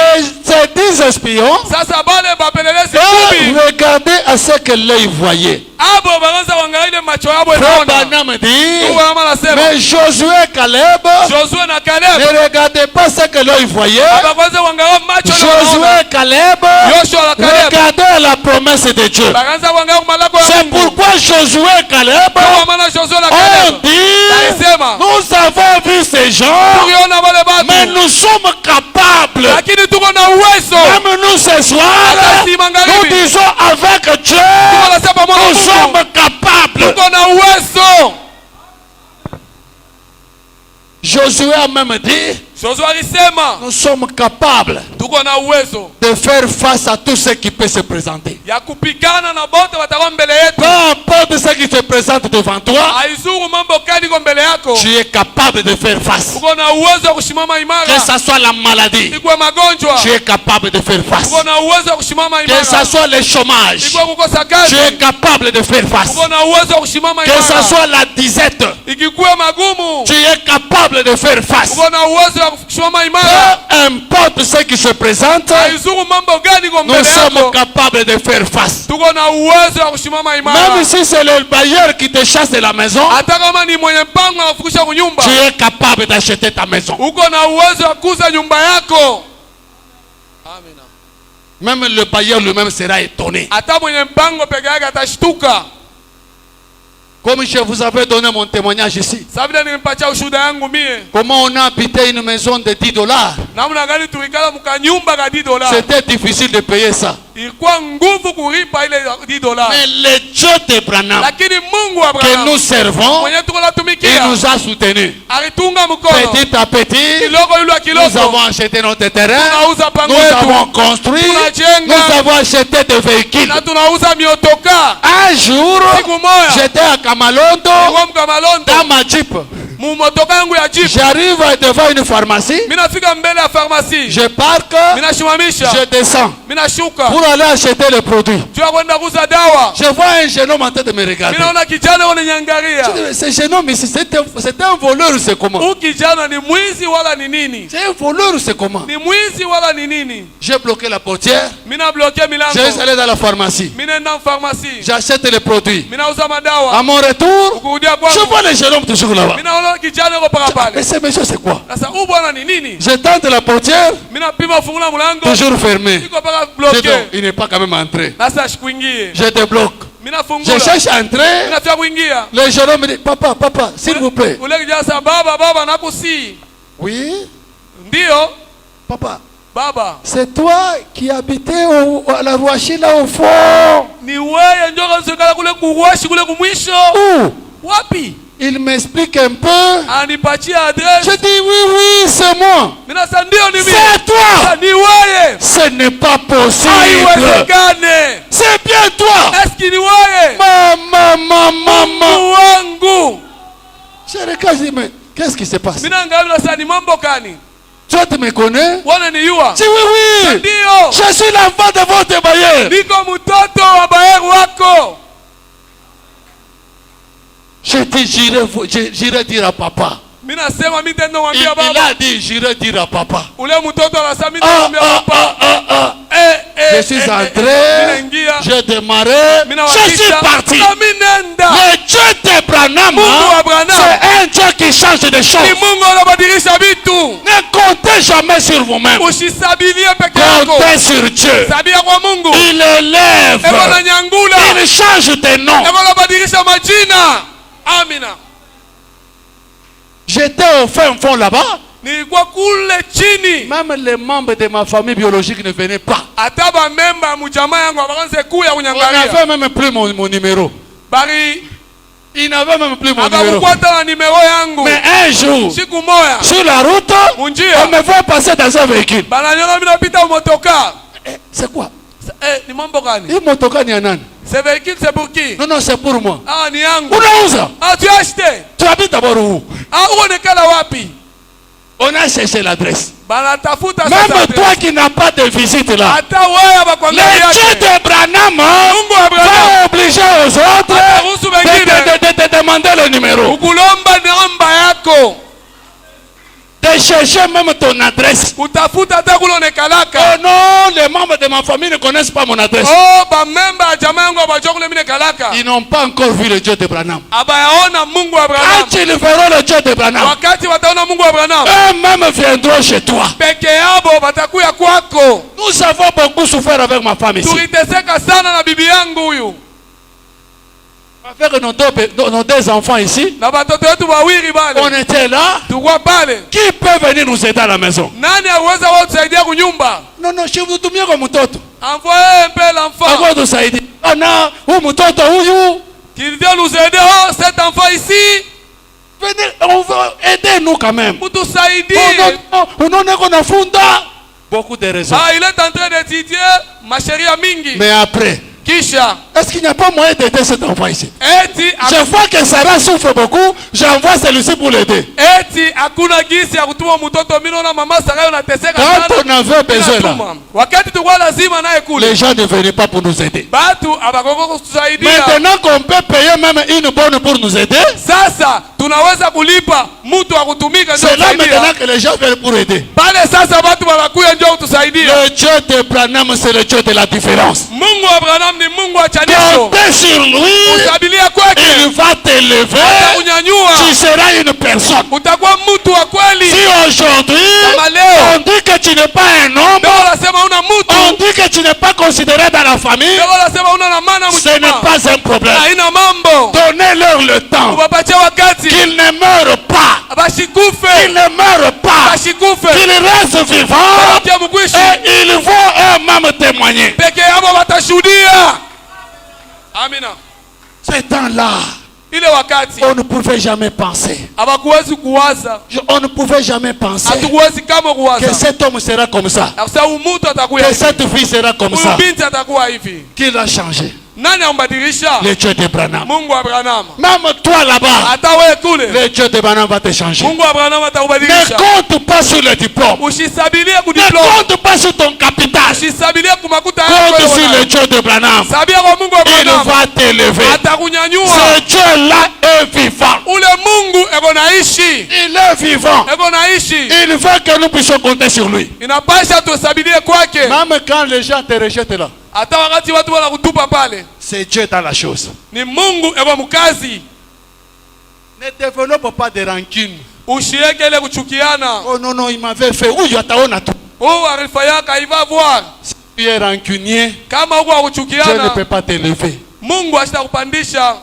10 espions, Sasa bale bapelelezi eux, 10 regardaient à ce que l'œil voyait. abo bakaanza kuangalia macho yabo Frère inaona. Branham dit, Mungu anasema mais Josué et Caleb Josué na Caleb ne regardaient pas ce que l'œil voyait. bakaanza kuangalia macho na Josué wanaona. et Caleb Joshua na Caleb regardaient la promesse de Dieu. bakaanza kuangalia malako ya C'est Mungu. pourquoi Josué et Caleb Kwa maana Josué na ont Caleb dit, alisema nous avons vu ces gens, tuliona wale mais batu nous sommes capables. lakini tuko na uwezo. Même nous ce soir, Wakati magharibi. nous disons avec Dieu, Tuko na sema mwana nous Mungu. sommes capables. Tuko na uwezo. Josué a même dit, Josué alisema nous sommes capables tuko na uwezo de faire face à tout ce qui peut se présenter. ya kupigana na bote watakuwa mbele Peu yetu. importe ce qui se présente devant toi, Haizuru mambo kali iko mbele yako. tu es capable de faire face. Uko na uwezo wa kusimama imara. Que ça soit la maladie, Ikuwe magonjwa. tu es capable de faire face. Uko na uwezo wa kusimama Que ça imara. soit le chômage, Ikuwe kukosa tu es kazi. capable de faire face. Uko na uwezo wa kusimama Que ça imara. soit la disette, Ikikuwe magumu. tu es capable de faire face. Uko na uwezo wa kusimama imara. Peu importe ce qui se présente, Haizuru mambo gani iko nous mbele sommes yako. capables de faire face. Tuko na uwezo wa kusimama imara. Même si c'est le bailleur qui te chasse de la maison, Hata kama ni mwenye mpango anakufikisha kunyumba. tu es capable d'acheter ta maison. Uko na uwezo wa kuuza nyumba yako. Amina. Même le bailleur lui-même sera étonné. Hata mwenye mpango peke yake atashtuka. Comme je vous avais donné mon témoignage ici. Sabida nilimpatia ushuhuda yangu mie. Comment on a habité une maison de 10 $. Namna gani tulikala mkanyumba ka $10. C'était difficile de payer ça. Ilikuwa nguvu kulipa ile $10. Mais le Dieu de Branham Lakini Mungu wa que Abraham nous servons, mwenye tuko il natumikia nous a soutenus. alitunga mkono. Petit à petit, Kiloko yule nous avons kiloko. acheté notre terrain, Tunauza pango nous yetu. avons construit, Tunajenga. nous avons acheté des véhicules. Na tunauza miotoka. Un jour, Siku moja. j'étais à Kamalondo Kwa Mkamalondo. dans ma Jeep. mumotoka yangu ya jeep. J'arrive devant une pharmacie. Minafika mbele ya pharmacie. Je parque. Minashimamisha. Je descends. Minashuka. Pour aller acheter le produit. Tu vas kwenda kuuza dawa. Je vois un jeune homme en train de me regarder. Minaona kijana unanyangalia. Ce jeune homme ici, c'est un voleur ou c'est comment? Huyu kijana ni mwizi wala ni nini? C'est un voleur ou c'est comment? Ni mwizi wala ni nini? J'ai bloqué la portière. Mina bloqué milango. J'ai allé dans la pharmacie. Minaenda pharmacie. J'achète les produits. Minauza madawa. À mon retour, Ukurudia kwangu. je vois le jeune homme toujours là-bas. Minaona kijana yuko paka pale. Mais ce monsieur c'est quoi? Sasa huyu bwana ni nini? Je tente la portière. Minapima fungula mlango. Toujours fermé. Iko paka Je bloqué. dis, il n'est pas quand même entré. Sasa shikuingie. Je débloque. Minafungula. Je cherche à entrer. Minafia kuingia. Le jeune homme me dit, papa, s'il vous plaît. Ule kijana sasa, baba nakusi. Oui, Ndio. papa. Baba. C'est toi qui habitais à la Rouachi là au fond. Ni wewe ndio kanzokala kule kuwashi kule kumwisho. Où? Wapi? Il m'explique un peu. Anipatia adresse. Je dis oui, c'est moi. Minasa ndio ni mimi. C'est toi. Ni wewe. Ce n'est pas possible. Haiwezekane. C'est bien toi. Eski ni wewe? Maman. Wangu. Je regarde, je dis, mais qu'est-ce qui se passe? Mina ngamila sasa ni mambo gani? Toi, tu me connais? Wana ni yua. Je dis oui. Ndio. Je suis l'enfant de votre bailleur. Niko mtoto wa bayeru wako. Je dis, j'irai dire à papa. Mina sema mimi tendo mwambia Il baba. a dit, j'irai dire à papa. Ule mtoto anasema mimi tendo mwambia papa. Je suis entré, j'ai démarré, je suis parti. Le Dieu d'Abraham, c'est un Dieu qui change des choses. Ne comptez jamais sur vous-même. Comptez sur Dieu. Il élève. Il change des noms. J'étais au fin fond là-bas. Même les membres de ma famille biologique ne venaient pas. On n'avait même plus mon numéro. Il n'avait même plus mon numéro. Mais un jour, sur la route, on me voit passer dans un véhicule. C'est quoi? Il motoka ni anan. Ce véhicule c'est pour qui? Non, c'est pour moi. Ah, ni yangu. Unauza? Ah, tu as acheté? Tu habites d'abord où? Ah, uonekana wapi? On a cherché l'adresse. Même toi qui n'as pas de visite là. Le Dieu d'Abraham va obliger aux autres de demander le numéro. De chercher même ton adresse. Oh non, les membres de ma famille ne connaissent pas mon adresse. Ils n'ont pas encore vu le Dieu d'Abraham. Quand ils verront le Dieu d'Abraham, eux-mêmes viendront chez toi. Nous avons beaucoup souffert avec ma femme ici. Avec nos deux enfants ici, on était là. Qui peut venir nous aider à la maison? Non, je vous dis comme mtoto. Envoyez un peu l'enfant. On a où mtoto huyu? Qu'il vient nous aider. Oh, cet enfant ici. Venez, on va aider nous quand même. Beaucoup de raisons. Ah, il est en train d'étudier ma chérie Mingi. Mais après, est-ce qu'il n'y a pas moyen d'aider cet enfant ici? Je vois que Sarah souffre beaucoup, j'envoie celui-ci pour l'aider. Quand on avait besoin là, les gens ne venaient pas pour nous aider. Maintenant qu'on peut payer même une bonne pour nous aider, c'est là maintenant que les gens viennent pour aider. Le Dieu d'Abraham, c'est le Dieu de la différence. Comptez sur lui, il va t'élever, tu seras une personne. Si aujourd'hui on dit que tu n'es pas un homme, on dit que tu n'es pas considéré dans la famille, ce n'est pas un problème. Donnez-leur le temps, qu'ils ne meurent pas, qu'ils ne meurent pas, qu'ils restent vivants et ils vont eux-mêmes témoigner. Amina. Ce temps-là, on ne pouvait jamais penser. On ne pouvait jamais penser que cet homme sera comme ça, que cette fille sera comme ça. Qu'il a changé. Nani ambadilisha? Le Dieu d'Abraham. Mungu wa Abraham. Même toi là-bas, Hata wewe kule, le Dieu d'Abraham va te changer. Mungu wa Abraham Ne atakubadilisha. compte pas sur le diplôme. Usisabilie ku Ne diploma. compte pas sur ton capital. Usisabilie ku makuta Compte yako. sur le Dieu d'Abraham. Sabia kwa Mungu wa Il Abraham. va t'élever. Atakunyanyua. Ce Dieu-là est vivant. Ule Mungu eko naishi. Il est vivant. Eko naishi. Il veut que nous puissions compter sur lui. Inapasha tusabilie kwake. Même quand les gens te rejettent là, Hata wakati watu wanakutupa pale. c'est Dieu dans la chose. Ni Mungu eko mkazi. Ne développe pas de rancune. Ushieke ile kuchukiana. Oh non, non, il m'avait fait. Où yataona tout. Oh, arifa yako iva voir. Si tu es rancunier, Kama uko Dieu ne kuchukiana, peut pas t'élever. Mungu asitakupandisha.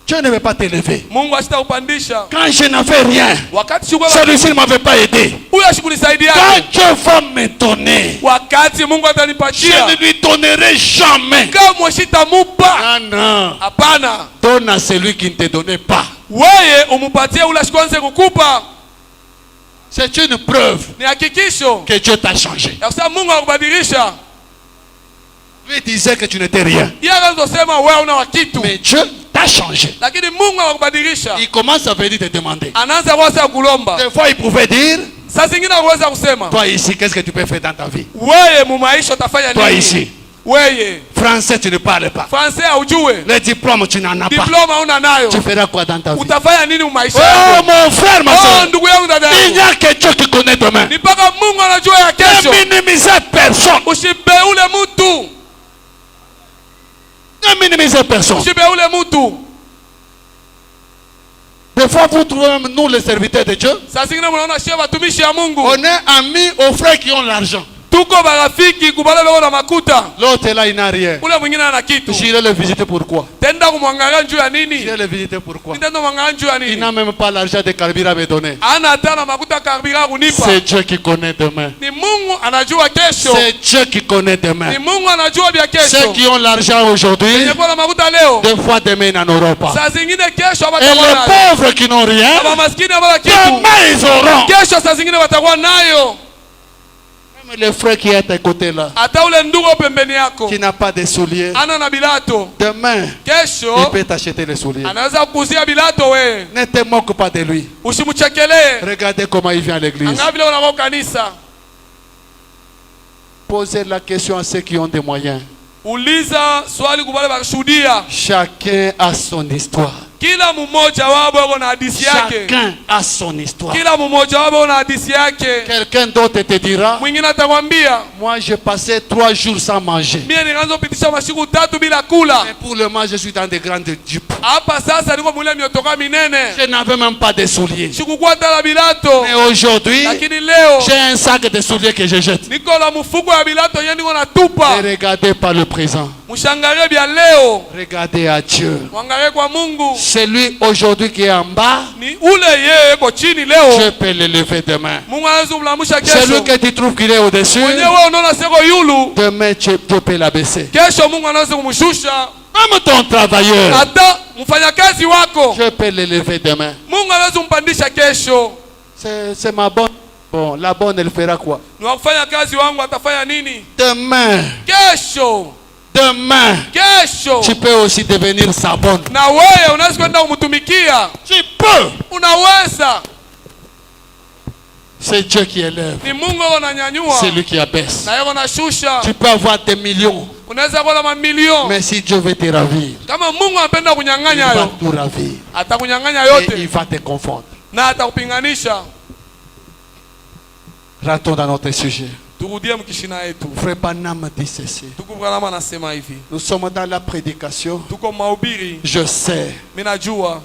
Dieu ne peut pas t'élever. Mungu asitakupandisha. Quand je n'avais rien, Wakati shughuli celui-ci ne m'avait pas aidé. huyo ashukunisaidia. Quand Dieu va me donner, Wakati Mungu je atanipatia, ne lui donnerai jamais. kama shitamupa. Ah non, Hapana. donne à celui qui ne te donnait pas. Wewe umupatie ule ashikwanze kukupa. C'est une preuve Ni hakikisho que Dieu t'a changé. ya kusema Mungu akubadilisha. Lui disait que tu n'étais rien. Yeye anazosema wewe una kitu, Mais Dieu t'a changé. lakini Mungu akubadilisha. Il commence à venir te demander. Anaanza kwanza kulomba. Des fois, il pouvait dire, Saa zingine anaweza kusema, toi ici, qu'est-ce que tu peux faire dans ta vie? wewe mu maisha utafanya Toi nini? ici, Wewe français, tu ne parles pas. Français haujue. Le diplôme, tu n'en as pas. Diploma una nayo. Tu feras quoi dans ta vie? Utafanya nini mu maisha Oh, yako? mon frère, ma Oh, soeur, ndugu yangu dada il n'y yangu. a que Dieu qui connaît demain. Ni mpaka Mungu anajua ya kesho. Ne minimisez personne. Usibeule mtu. Ne minimisez personne. Usibeule mtu. Des fois, vous trouvez même nous, les serviteurs de Dieu, Saa zingine mnaona shia watumishi ya Mungu. on est amis aux frères qui ont l'argent. Tuko marafiki kubala beko na makuta. L'autre là, il n'a rien. Ule mwingine ana kitu. J'irai le visiter pourquoi? Tenda kumwangalia njuu ya nini? J'irai le visiter pourquoi? Nitenda kumwangalia njuu ya Il nini? n'a même pas l'argent de carburant à me donner. Ana hata na makuta karbira kunipa. C'est Dieu qui connaît demain. Ni Mungu anajua kesho. C'est Dieu qui connaît demain. Ni Mungu anajua bia Ceux kesho. qui ont l'argent aujourd'hui, Wenye kuwa na makuta leo. des fois demain, ils n'en auront pas. Saa zingine kesho Et watakuwa les nayo. pauvres qui n'ont rien, Kama maskini habana kitu. demain ils auront. Kesho saa zingine watakuwa nayo. Même les frères qui est à tes côtés là, Hata ule ndugu pembeni yako. qui n'a pas de souliers, Ana na bilato. demain, il Kesho peut t'acheter les souliers. anaweza kukuzia bilato we. Ne te moque pas de lui. Usimchekelee. Regardez comment il vient à l'église. Angalau vile unakuwa kanisa. Posez la question à ceux qui ont des moyens. Uliza swali kwa wale wakishuhudia. Chacun a son histoire. Kila mmoja wao yuko na hadithi yake. Chacun a son histoire. Kila mmoja wao na hadithi yake. Quelqu'un d'autre te dira, Mwingine atakwambia, moi j'ai passé 3 jours sans manger. mimi nikaanza kupitisha masiku 3 bila kula. Et pour le moment, je suis dans des grandes jupes. Hapa sasa niko mwile miotoka minene. Je n'avais même pas de souliers. Sikukuwa tala bilato. Mais aujourd'hui, Lakini leo j'ai un sac de souliers que je jette. niko na mfuko ya bilato yenye niko natupa. Ne regardez pas le présent. Mshangalie bia leo. Regardez à Dieu. Mwangalie kwa Mungu. Celui aujourd'hui qui est en bas, Ni ule yeye yuko chini leo. Dieu peut l'élever demain. Mungu anaweza kumlamusha Celui kesho. que tu trouves qu'il est au-dessus, Mwenye wewe unaona seko yulu. demain Dieu peut l'abaisser. Kesho Mungu anaweza kumshusha. Même ton travailleur, Hata mfanyakazi wako Dieu peut l'élever demain. Mungu anaweza kumpandisha kesho. C'est ma bonne. Bon, la bonne, elle fera quoi? Ni wakufanya kazi wangu atafanya nini? Demain, Kesho. demain, Kesho. tu peux aussi devenir sa bonne. Na wewe unaweza kwenda kumtumikia. Tu peux. Unaweza. C'est Dieu qui élève. Ni Mungu ananyanyua. C'est lui qui abaisse. Na yeye anashusha. Tu peux avoir des millions. Unaweza kuwa na mamilioni. Mais si Dieu veut te ravir, Kama Mungu anapenda il kunyang'anya va hayo, tout ravir. atakunyang'anya Et yote il va te confondre. na atakupinganisha. Rentrons dans notre sujet. Turudie mkishina yetu. Frère Banam dit ceci. Tuko Branham anasema hivi. Nous sommes dans la prédication. Tuko mahubiri. Je sais. Mimi najua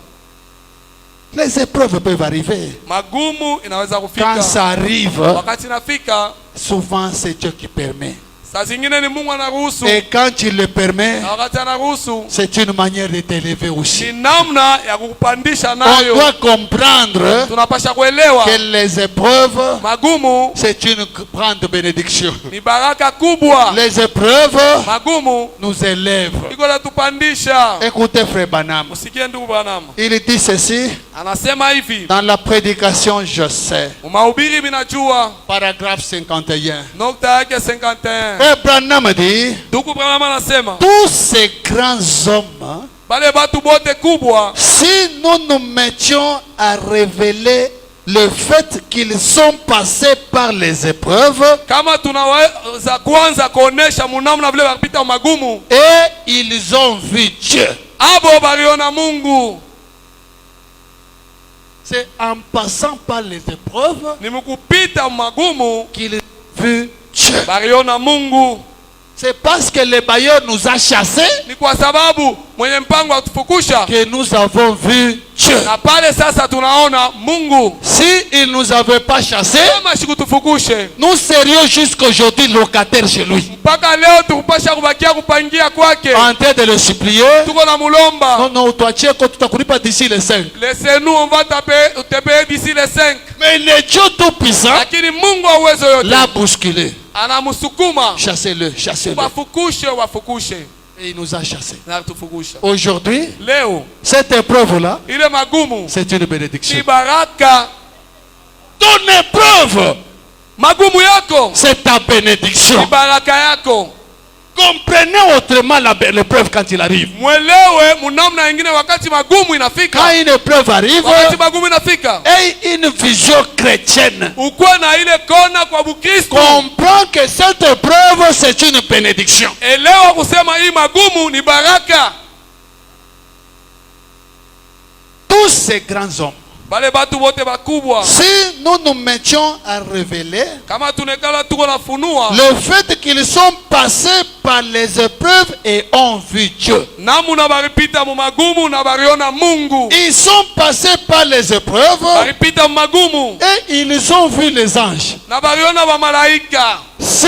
Les épreuves peuvent arriver. magumu inaweza Quand kufika. ça arrive, Wakati nafika, souvent c'est Dieu qui permet. saa zingine ni Mungu anaruhusu. Et quand il le permet, Na wakati anaruhusu, c'est une manière de t'élever aussi. ni namna ya kukupandisha On nayo. doit comprendre Tunapasha kuelewa que les épreuves, magumu c'est une grande bénédiction. ni baraka kubwa. Les épreuves Magumu nous élèvent. iko iko natupandisha. Écoutez frère Branham. Msikie ndugu Branham. Il dit ceci Anasema hivi. dans la prédication, je sais. Mahubiri minajua. Paragraphe 51. Nokta yake 51. Frère Branham dit, Ndugu Branham anasema, tous ces grands hommes, bale batu bote kubwa, si nous nous mettions à révéler le fait qu'ils sont passés par les épreuves, kama tunaweza kwanza kuonesha munamna vile walipita magumu, et ils ont vu Dieu. abo baliona Mungu. C'est en passant par les épreuves Ni mukupita magumu qu'ils ont vu Dieu. baliona Mungu. C'est parce que le bailleur nous a chassés Ni kwa sababu mwenye mpango atufukusha que nous avons vu Dieu. na pale sasa tunaona Mungu. Si il nous avait pas chassés, Kama shikutufukushe, nous serions jusqu'aujourd'hui locataires chez lui, mpaka leo tukupasha kubakia kupangia kwake. en train de le supplier. Tuko na mulomba. Non, non, toi tu es quand tu t'as pas d'ici les 5. Laissez-nous, on va taper d'ici les 5. Mais le Dieu tout-puissant Lakini Mungu wa uwezo yote l'a bousculé. anamusukuma. Chassez-le, chassez-le. Wafukushe. Et il nous a chassés. Na tufukusha. Aujourd'hui, Leo cette épreuve-là, ile magumu c'est une bénédiction. ni baraka. Ton épreuve, Magumu yako c'est ta bénédiction. ni baraka yako. Comprenez autrement l'épreuve quand il arrive. Mwelewe munamna ingine wakati magumu inafika. Quand une épreuve arrive, Wakati magumu inafika, aie une vision chrétienne. ukuwe na ile kona kwa Bukristo. Comprends que cette épreuve, c'est une bénédiction. Elewa kusema hii magumu ni baraka. Tous ces grands hommes, Bale batu bote bakubwa, si nous nous mettions à révéler kama tunekala tuko na funua le fait qu'ils sont passés par les épreuves et ont vu Dieu. namuna baripita mu magumu na bariona Mungu. Ils sont passés par les épreuves Baripita mu magumu et ils ont vu les anges. na bariona ba malaika. Si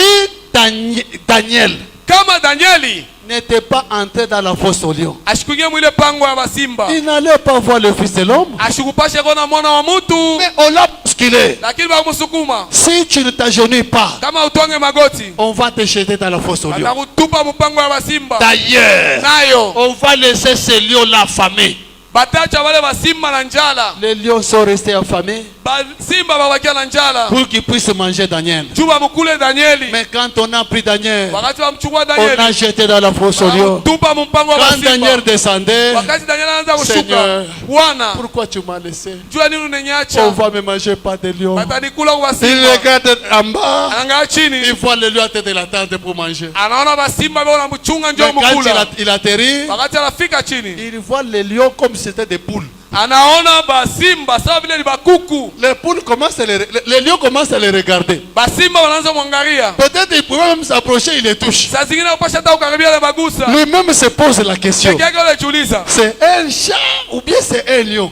Daniel Kama Danieli n'était pas entré dans la fosse au lion, ashikuingia mwile pango ya basimba, il n'allait pas voir le Fils de l'homme. ashikupashe kona mwana wa mutu, Mais on l'a bousculé. lakini bamusukuma. Si tu ne t'agenouilles pas, Kama utwange magoti, on va te jeter dans la fosse au lion. atakutupa mu pango ya basimba. D'ailleurs, Nayo on va laisser ces lions-là affamés. batacha wale basimba na njala. Les lions sont restés affamés Basimba babakia na njala pour qu'ils puissent manger Daniel. juba mukule Danieli. Mais quand on a pris Daniel, Wakati bamchukua on a Danieli, jeté dans la fosse au lion. tupa mu mpango wa Quand Daniel basimba. descendait, Wakati Danieli anaanza kushuka, Seigneur, Bwana, pourquoi tu m'as laissé? jua nini On unaniacha? va me manger pas de lions. Batanikula kwa Il basimba. regarde en bas, Anaangalia chini, il voit les lions à tête de la tente pour manger. anaona basimba bao wanamchunga njoo Mais quand mkula. il atterrit, Wakati anafika chini, il voit les lions comme si c'était des poules. anaona basimba sawa vile ni bakuku. Les poules commencent à les lions commencent à les regarder. Basimba wanaanza mwangalia. Peut-être il pourrait même s'approcher, il les touche. Saa zingine upasha hata ukaribia na bagusa. Lui-même se pose la question. Peke yake unajiuliza, C'est un chat ou bien c'est un lion?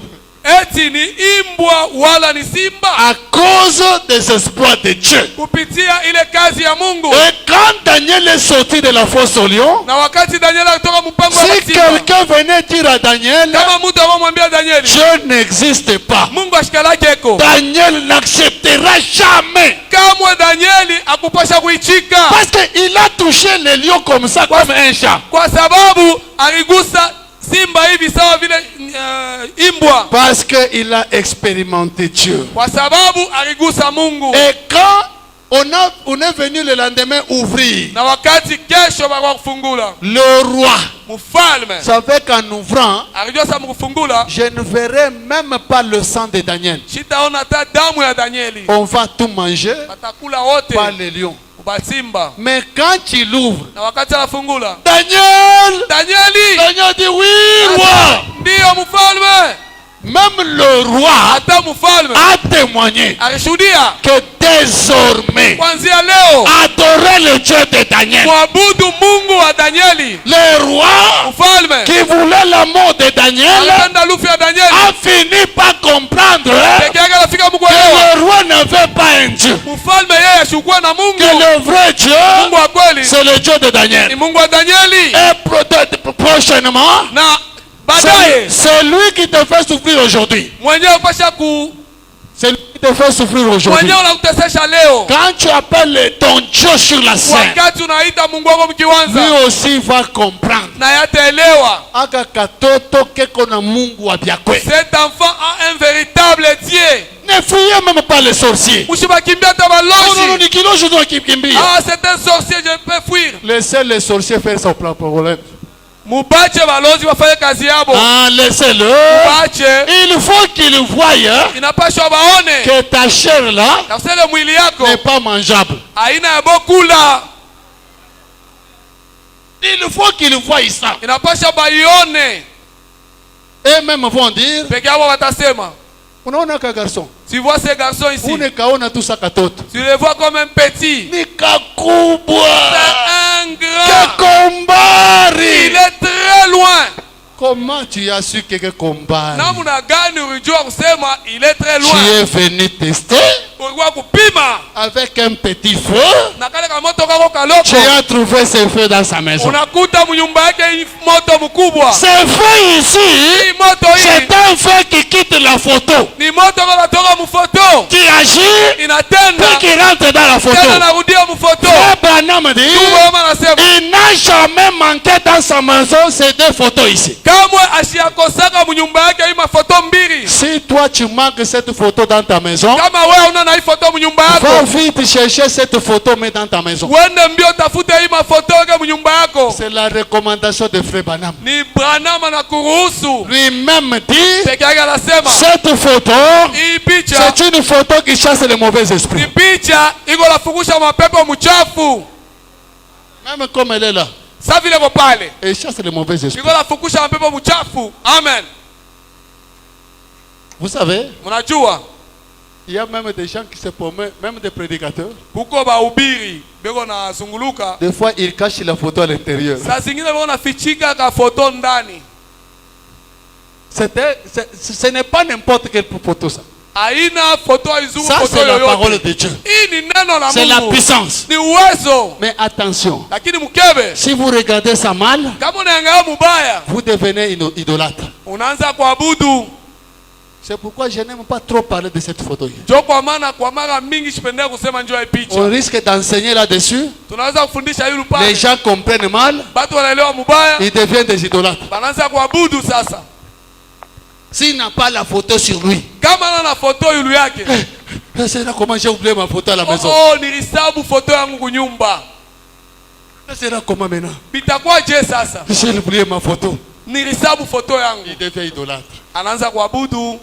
eti ni imbwa wala ni simba? À cause des espoirs de Dieu. Kupitia ile kazi ya Mungu. Et quand Daniel est sorti de la fosse au lion, Na wakati Danieli alitoka mpango wa si basimba, quelqu'un venait dire à Daniel, kama mtu amwambia Danieli, Dieu n'existe pas, Mungu ashikalake eko, Daniel n'acceptera jamais. kamwe Danieli akupasha kuichika, Parce qu'il a touché les lions comme ça, comme un chat. kwa sababu aligusa simba hivi sawa vile imbwa, Parce qu'il a expérimenté Dieu. kwa sababu aligusa Mungu. Et quand on est venu le lendemain ouvrir, Na wakati kesho bakwa kufungula, le roi mfalme savait qu'en ouvrant, alijua sa mkufungula je ne verrai même pas le sang de Daniel. shitaona hata damu ya Danieli, On va tout manger batakula wote par les lions. basimba. Mais quand il ouvre, Na wakati anafungula, Daniel Danieli, dit oui, roi. ndiyo mfalme. Même le roi Hata mfalme a témoigné alishuhudia que désormais, kwanzia leo adorer le Dieu de Daniel, mwabudu Mungu wa Danieli. le roi Mfalme qui voulait la mort de Daniel alipenda lufu ya Danieli, a fini par comprendre peke yake anafika Mungu que elewa. le roi n'avait pas un Dieu, Mfalme yeye ashukua na que Mungu, le vrai Dieu, Mungu wa kweli c'est le Dieu de ni Daniel. Mungu wa Danieli. Et prochainement, Na baadaye c'est lui qui te fait souffrir aujourd'hui. mwenyewe pasha ku C'est lui qui te fait souffrir aujourd'hui. mwenye unakutesesha leo, Quand tu appelles ton Dieu sur la scène, wakati unaita Mungu wako mkiwanza, lui aussi va comprendre. na yataelewa. Aka katoto keko na Mungu wa byakwe. Cet enfant a un véritable Dieu. Ne fuyez même pas les sorciers. Ushibakimbia hata Non, non, non, balozi. ni kilo je dois kimbia. Ah, c'est un sorcier, je peux fuir. Laissez les sorciers faire son propre problème. Mubache balozi wafanye kazi yabo. Ah, laissez-le. Mubache Il faut qu'il voie inapaswa baone que ta chair là na kusele mwili yako n'est pas mangeable. aina ya bokula. Il faut qu'il voie ça. Inapaswa baione. Et même vont dire, Peke yabo watasema, unaona ka garçon, tu vois ces garçons ici, unekaona tu sa katoto. tu les vois comme un petit. Ni kakubwa. C'est un grand. Kakombari. Il est très loin. Comment tu as su que Kombari? Namuna gani ulijua kusema il est très Tu loin? es venu tester Ulikuwa kupima avec un petit feu. na kale kamoto kako Tu kaloko, as trouvé ce feu dans sa maison. unakuta mnyumba yake moto mkubwa. Ce feu ici, Hii moto c'est hii un feu qui quitte la photo, ni moto kwa toka mfoto, qui agit, inatenda puis qui rentre dans la photo. tena narudia mfoto. Frère Branham dit, Mungu anasema il n'a jamais manqué dans sa maison ces deux photos ici. kamwe ashiakosaka mnyumba yake hii mafoto mbili. Si toi tu manques cette photo dans ta maison, Kama wewe una na hii foto mnyumba va yako, vite chercher cette photo, mais dans ta maison. uende mbio tafute hii mafoto yake mnyumba yako. C'est la recommandation de Frère Branham. Ni Branham anakuruhusu. Lui-même dit, Peke yake anasema cette photo, hii picha c'est une photo qui chasse les mauvais ni esprits. picha iko nafukusha mapepo mchafu. Même comme elle est là, Sa vile iko pale elle chasse les mauvais esprits. iko nafukusha mapepo mchafu. Amen. Vous savez, Mnajua il y a même des gens qui se promènent, même des prédicateurs. kuko bahubiri beko na zunguluka, Des fois, ils cachent la photo à l'intérieur. saa zingine beko nafichika ka foto ndani. Ce n'est pas n'importe quelle photo, ça. Haina foto izuru Ça, foto c'est la parole yoyote. de Dieu. Hii ni neno la C'est la Mungu, puissance. ni uwezo. Mais attention, Lakini mkebe, si vous regardez ça mal, kama unaangalia mubaya, vous devenez idolâtre. unaanza kuabudu. C'est pourquoi je n'aime pas trop parler de cette photo. Jo kwa maana kwa mara mingi sipendea kusema njoo hii On picha. risque d'enseigner là-dessus. Tunaweza kufundisha hili Les pale. gens comprennent mal, Batu wanaelewa mubaya, ils deviennent des idolâtres. banaanza kuabudu sasa. S'il n'a pas la photo sur lui, Kama ana na foto yulu yake. c'est là comment j'ai oublié ma photo à la maison. Oh, nilisabu foto yangu kunyumba. C'est là comment maintenant Bitakuwa je sasa? j'ai oublié ma photo. Nilisabu foto yangu. Il devient idolâtre. Anaanza kuabudu.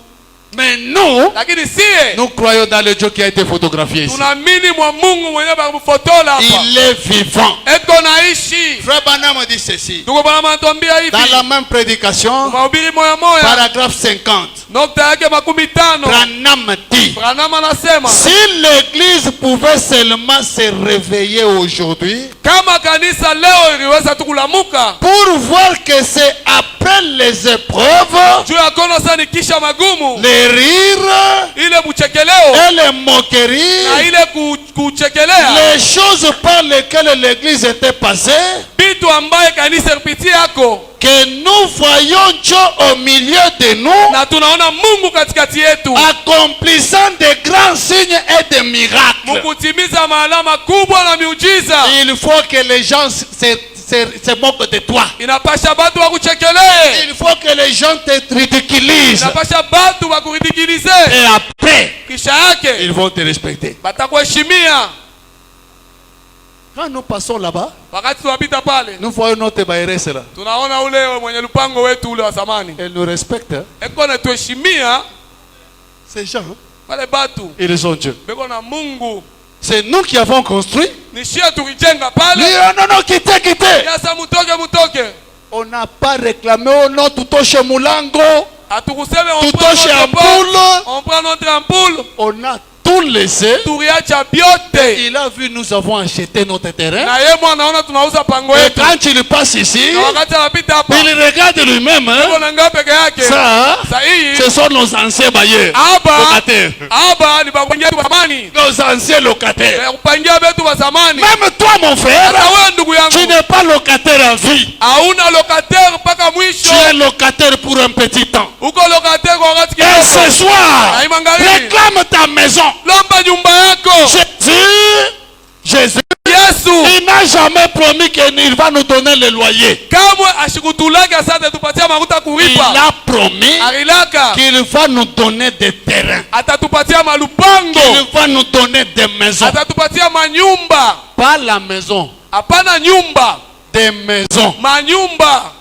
Mais nous, Lakini sie nous croyons dans le Dieu qui a été photographié ici. tunaamini mwa Mungu mwenyewe bakumfotola hapa. Il est vivant. Eko naishi. Frère Branham dit ceci. Tuko bana manatuambia hivi. Dans la même prédication, Mahubiri moya moya. paragraphe 50, Nokta yake 50. Branham dit, Branham anasema si l'église pouvait seulement se réveiller aujourd'hui kama kanisa leo iliweza tu kulamuka pour voir que c'est après les épreuves, juu ya kono sasa nikisha magumu, les rires ile mchekeleo et les moqueries, na ile kuchekelea les choses par lesquelles l'église était passée, vitu ambaye kanisa lipitia yako, que nous voyons Dieu au milieu de nous, na tunaona Mungu katikati yetu accomplissant de grands signes et de miracles. mukutimiza maalama kubwa na miujiza. Il faut que les gens se moquent de toi. Inapasha batu wakuchekelee, Il faut que les gens te ridiculisent. inapasha batu wakuridikilize, Et après, kisha yake ils vont te respecter. batakuheshimia. Quand nous passons là-bas, Wakati tunapita pale nous voyons notre baïresse là. tunaona ule mwenye lupango wetu ule wa zamani Elle nous respecte. Hein. eko natuheshimia. Ces gens, hein, Wale batu ils ont Dieu. beko na Mungu, C'est nous qui avons construit. ni shia tulijenga Lui, pale. oh, non, non, quittez, quittez. Sasa mutoke. On n'a pas réclamé, oh non, tout au chez Moulango. Hatukuseme on Tout prend chez notre Ampoule. ampoule, on prend notre ampoule, On a tout laissé. turiacha byote. Il a vu, nous avons acheté notre terrain. Na yeye anaona tunauza pango Et yetu. quand il passe ici, Na wakati anapita hapa, il regarde lui-même. yuko Hein. na ngao peke yake. Ça, Sahihi. ce sont nos anciens bailleurs. Hapa Locataires. hapa ni bakupangia wetu wa zamani. Nos anciens locataires. Ya kupangia wetu wa zamani. Même toi, mon frère, Hata wewe ndugu tu yangu, n'es pas locataire à vie. hauna locataire mpaka Tu mwisho. es locataire pour un petit temps. Uko locataire kwa wakati Et kidogo. ce soir, Na hii magharibi, réclame Réclame ta maison. lomba nyumba yako. Jésus, Yesu il n'a jamais promis qu'il va nous donner le loyer. kamwe ashikutulaka sasa tupatia makuta Il kulipa. a promis Arilaka qu'il va nous donner des terrains. atatupatia malupango. Il va nous donner des maisons. Atatupatia manyumba. Pas la maison, Hapana nyumba, des maisons. manyumba.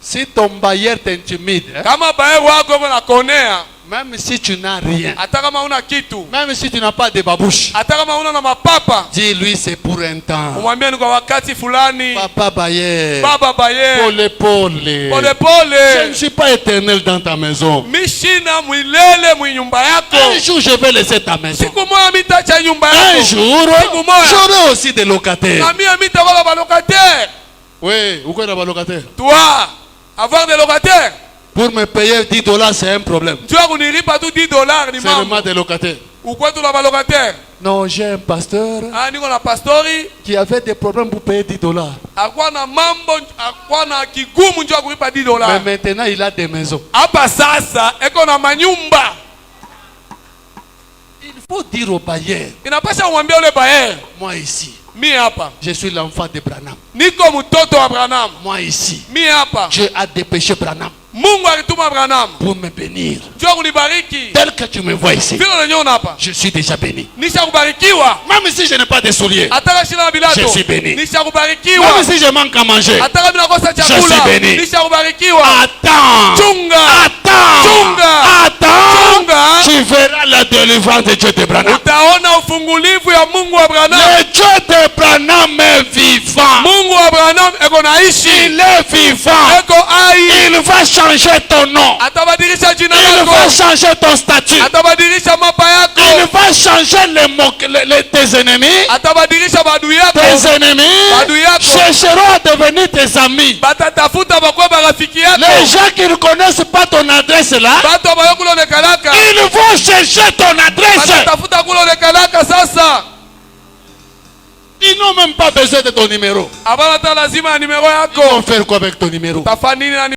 Si ton bailleur t'intimide, hein, Kama bae wako yuko nakonea, même si tu n'as rien, hata kama una kitu, même si tu n'as pas de babouche, hata kama una na mapapa, dis-lui c'est pour un temps. umwambie ni kwa wakati fulani. Papa bailleur, Baba baye, pole pole. pole Je ne pole. suis pas éternel dans ta maison. Mishina mwilele mwinyumba yako. Un jour je vais laisser ta maison. Siku moja mitacha nyumba Un yako. jour, Siku moja j'aurai aussi des locataires. na mimi mitakola balocataire. Oui, où est la locataire? Toi, avoir des locataires, Pour me payer $10, c'est un problème. tu as kunilipa tu $10 ni Seulement mambo. des locataires. Ukwetu na balocataire. Non, j'ai un pasteur Ah, niko na pastori, qui avait des problèmes pour payer $10. akwa na mambo, akwa na kigumu njoo kulipa Mais $10. maintenant, il a des maisons. Hapa sasa eko na manyumba. Il faut dire au bailleur, Inapasha umwambie ule bae, moi ici, mi hapa je suis l'enfant de Branham. niko mtoto wa Branham. Moi ici, Mi hapa Dieu a dépêché Branham Mungu alituma Branham pour me bénir. njoo kunibariki. Tel que tu me vois ici, Vile unaniona hapa, je suis déjà béni. nisha kubarikiwa. Même si je n'ai pas de souliers, Ataka shina na bilato, Je suis béni. nisha kubarikiwa. même si je manque à manger, Ataka bila kosa suis chakula, béni. nisha kubarikiwa. attends, Chunga, attends, Chunga. attends, chunga, tu verras la délivrance de Dieu de Branham. utaona ufungulivu ya Mungu wa Branham. Le Dieu de Branham est vivant. Mungu wa Branham eko naishi, Il est vivant. eko ai. Il va changer ton nom. Atabadilisha jina Il lako, va changer ton statut. atabadilisha mapa Il yako, va changer tes ennemis. atabadilisha badui yako. Tes ennemis Badui yako chercheront à devenir tes amis. batatafuta bakwe barafiki yako. Les gens qui ne connaissent pas ton adresse là, Bato bayo kulonekalaka ils vont chercher ton adresse. batatafuta kulonekalaka. Sasa Ils n'ont même pas besoin de ton numéro. abana ta lazima ya nimero Ils vont yako. faire quoi avec ton numéro? Tafanini na